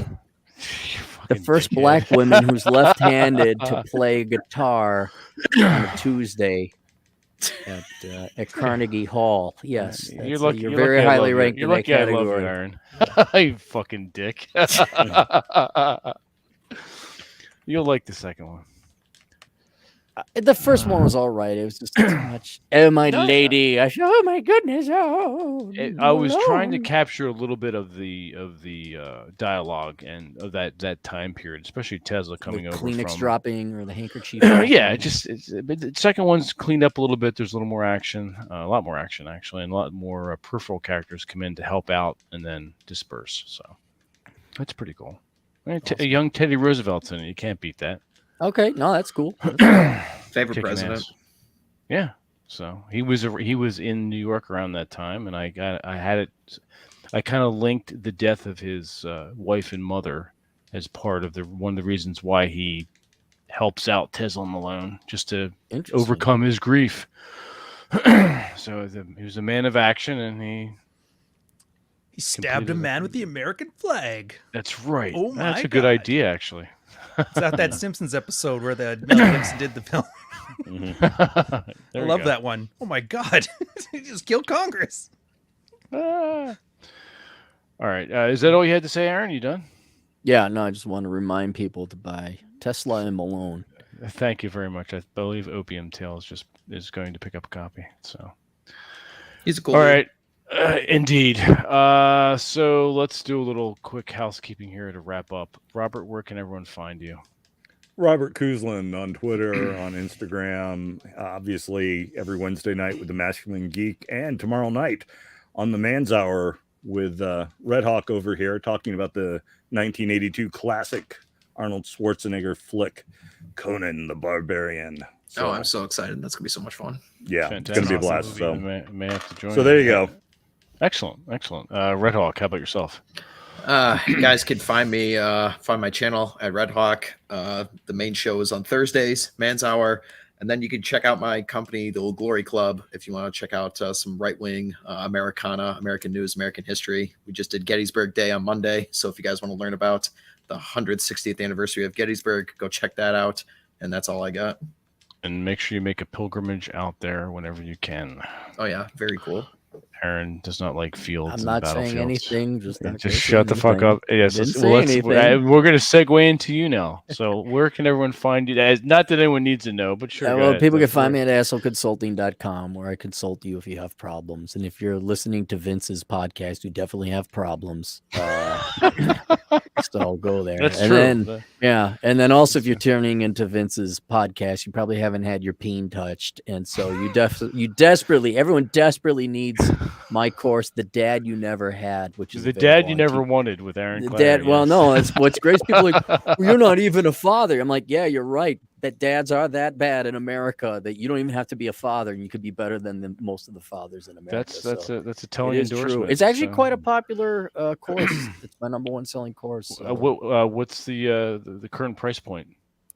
the fucking first dickhead. black woman who's left-handed to play guitar on a Tuesday at Carnegie Hall. Yes, You're that's- lucky. You're you're very lucky I highly love you. ranked You're in that lucky I love you, category. Aaron. You fucking dick. You'll like the second one. The first one was all right. It was just too much. Oh my No, lady! Oh my goodness! Oh, I was trying to no. capture a little bit of the dialogue and of that time period, especially Tesla coming the over Kleenex from. dropping or the handkerchief. Yeah, dropping. but the second one's cleaned up a little bit. There's a little more action, a lot more action actually, and a lot more peripheral characters come in to help out and then disperse. So that's pretty cool. I mean, a young Teddy Roosevelt's in it. You can't beat that. Okay, no, that's cool. Favorite Kicking president. ass. Yeah. So he was in New York around that time, and I had it. I kind of linked the death of his wife and mother as part of one of the reasons why he helps out Tesla Malone, just to Interesting. overcome his grief. So he was a man of action, and He stabbed a Completed man it. with the American flag. that's right. Oh That's my a good God. idea, actually. It's not that Simpsons episode where the Mel Gibson did the film. I love that one. Oh my God. He just killed Congress. All right. Is that all you had to say, Aaron? You done? Yeah, no, I just want to remind people to buy Tesla and Malone. Thank you very much. I believe Opium Tales is going to pick up a copy. So, He's a cool all dude. right, indeed. So let's do a little quick housekeeping here to wrap up. Robert, where can everyone find you? Robert Kuzlin on Twitter, on Instagram, obviously every Wednesday night with the Masculine Geek, and tomorrow night on the Man's Hour with Red Hawk over here talking about the 1982 classic Arnold Schwarzenegger flick, Conan the Barbarian. So, Oh, I'm so excited. That's going to be so much fun. yeah, Fantastic. it's going to be a blast. Movie. So, may have to join. so there you go. Excellent. Red Hawk, how about yourself? You guys can find me, find my channel at Red Hawk. The main show is on Thursdays, Man's Hour. And then you can check out my company, the Old Glory Club, if you want to check out some right-wing Americana, American news, American history. We just did Gettysburg Day on Monday. So if you guys want to learn about the 160th anniversary of Gettysburg, go check that out. And that's all I got. And make sure you make a pilgrimage out there whenever you can. Oh, yeah. Very cool. Aaron does not like fields. I'm and not saying battlefields. anything. Just shut the fuck up. Yes, Didn't say anything. we're going to segue into you now. So where can everyone find you? Not that anyone needs to know, but sure. Well, people can find me at assholeconsulting.com, where I consult you if you have problems. And if you're listening to Vince's podcast, you definitely have problems. So go there. That's and true. Then, and then also if you're tuning into Vince's podcast, you probably haven't had your peen touched. And so everyone desperately needs my course, The Dad You Never Had, which is The Dad You Never Wanted with Aaron The Clary, dad. Well, yes. no, it's what's great. People are like, well, you're not even a father. I'm like, yeah, you're right. That dads are that bad in America that you don't even have to be a father, and you could be better than most of the fathers in America. That's a telling it is endorsement. true. It's actually quite a popular course. It's my number one selling course. So. What's the current price point?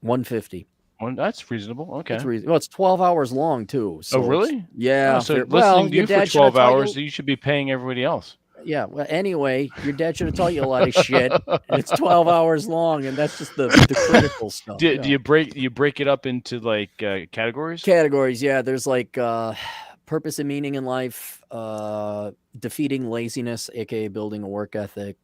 $150. That's reasonable. Okay. That's reasonable. Well, it's 12 hours long too. So really? Yeah. Oh, so your listening to you for dad should have 12 taught hours, you should be paying everybody else. Yeah. Well, anyway, your dad should have taught you a lot of shit. And it's 12 hours long, and that's just the critical stuff. Do you break it up into like categories? Categories, yeah. There's like purpose and meaning in life, defeating laziness, aka building a work ethic.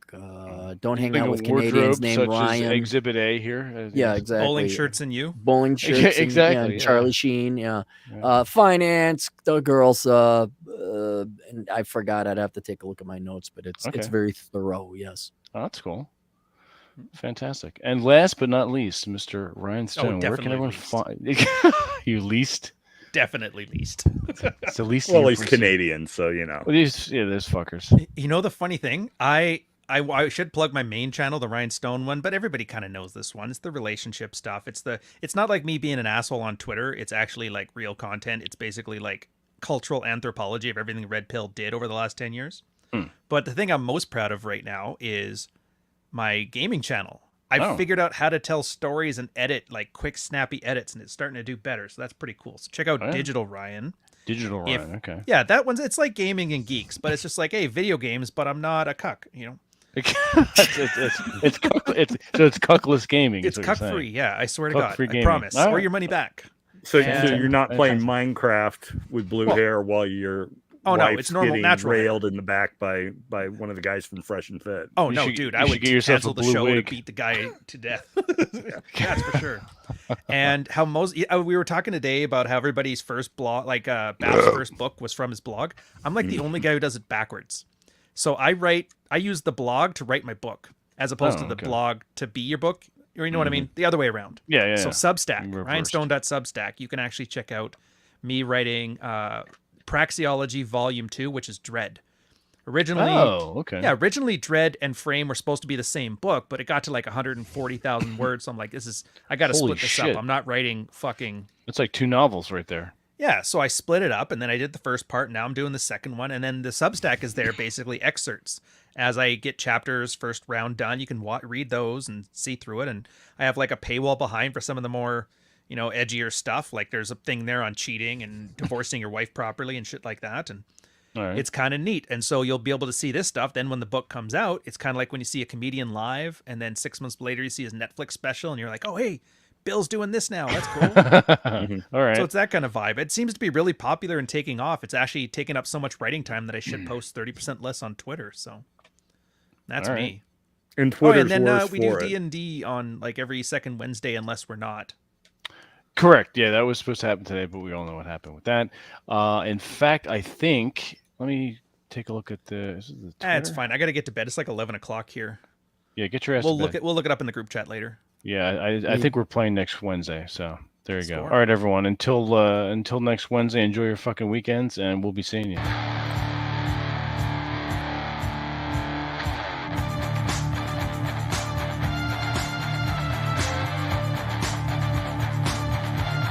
Don't hang out with Canadians named Ryan. Exhibit A here. Yeah, exactly. Bowling shirts and you. Bowling shirts, exactly. And Charlie Sheen, yeah. Finance, the girls. And I forgot. I'd have to take a look at my notes, but it's very thorough. Yes. Oh, that's cool. Fantastic. And last but not least, Mr. Ryan Stone. Where can everyone find you? Least. Definitely least. It's the least. Well, he's Canadian, so you know. Well, there's fuckers. You know the funny thing, I should plug my main channel, the Ryan Stone one, but everybody kind of knows this one. It's the relationship stuff. It's not like me being an asshole on Twitter. It's actually like real content. It's basically like cultural anthropology of everything Red Pill did over the last 10 years. But the thing I'm most proud of right now is my gaming channel. I've figured out how to tell stories and edit like quick, snappy edits, and it's starting to do better. So that's pretty cool. So check out Digital Ryan. Digital Ryan, okay. Yeah, that one's, it's like gaming and geeks, but it's just like, hey, video games, but I'm not a cuck, you know? it's cuckless gaming. It's cuck free, yeah. I swear to God, Cuck-free I gaming. promise. All Or right. your money back. So you're not playing Minecraft with blue hair while your wife's it's normal, getting natural railed in the back by one of the guys from Fresh and Fit. Oh You no, should- dude! you I should would get yourself cancel a the blue show wig. to beat the guy to death. That's for sure. And how we were talking today about how everybody's first blog, like Bap's first book, was from his blog. I'm like the only guy who does it backwards. So I use the blog to write my book, as opposed to the blog to be your book. Or you know what I mean? The other way around. Yeah. So Substack, Reversed. ryanstone.substack, you can actually check out me writing Praxeology Volume 2, which is Dread. Originally Dread and Frame were supposed to be the same book, but it got to like 140,000 words. So I'm like, I got to split this up. I'm not writing fucking. It's like 2 novels right there. Yeah, so I split it up, and then I did the first part. Now I'm doing the second one, and then the Substack is there, basically excerpts. As I get chapters first round done, you can read those and see through it. And I have like a paywall behind for some of the more, edgier stuff. Like there's a thing there on cheating and divorcing your wife properly and shit like that. And it's kind of neat. And so you'll be able to see this stuff. Then when the book comes out, it's kind of like when you see a comedian live, and then 6 months later you see his Netflix special, and you're like, oh hey, Bill's doing this now. That's cool. All right. So it's that kind of vibe. It seems to be really popular and taking off. It's actually taken up so much writing time that I should post 30% less on Twitter. So that's All me. right. And Twitter's and then worse we do for it. D&D on like every second Wednesday, unless we're not. Correct. Yeah, that was supposed to happen today, but we all know what happened with that. In fact, I think, let me take a look at is it the It's Twitter? fine. I got to get to bed. It's like 11 o'clock here. Yeah, get your ass We'll to bed. look it up in the group chat later. Yeah, I think we're playing next Wednesday. So there you go. Score. All right, everyone. Until next Wednesday, enjoy your fucking weekends, and we'll be seeing you.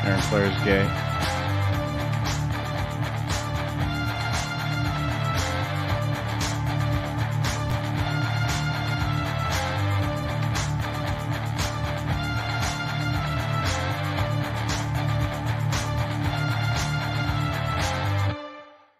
Aaron Flair's gay.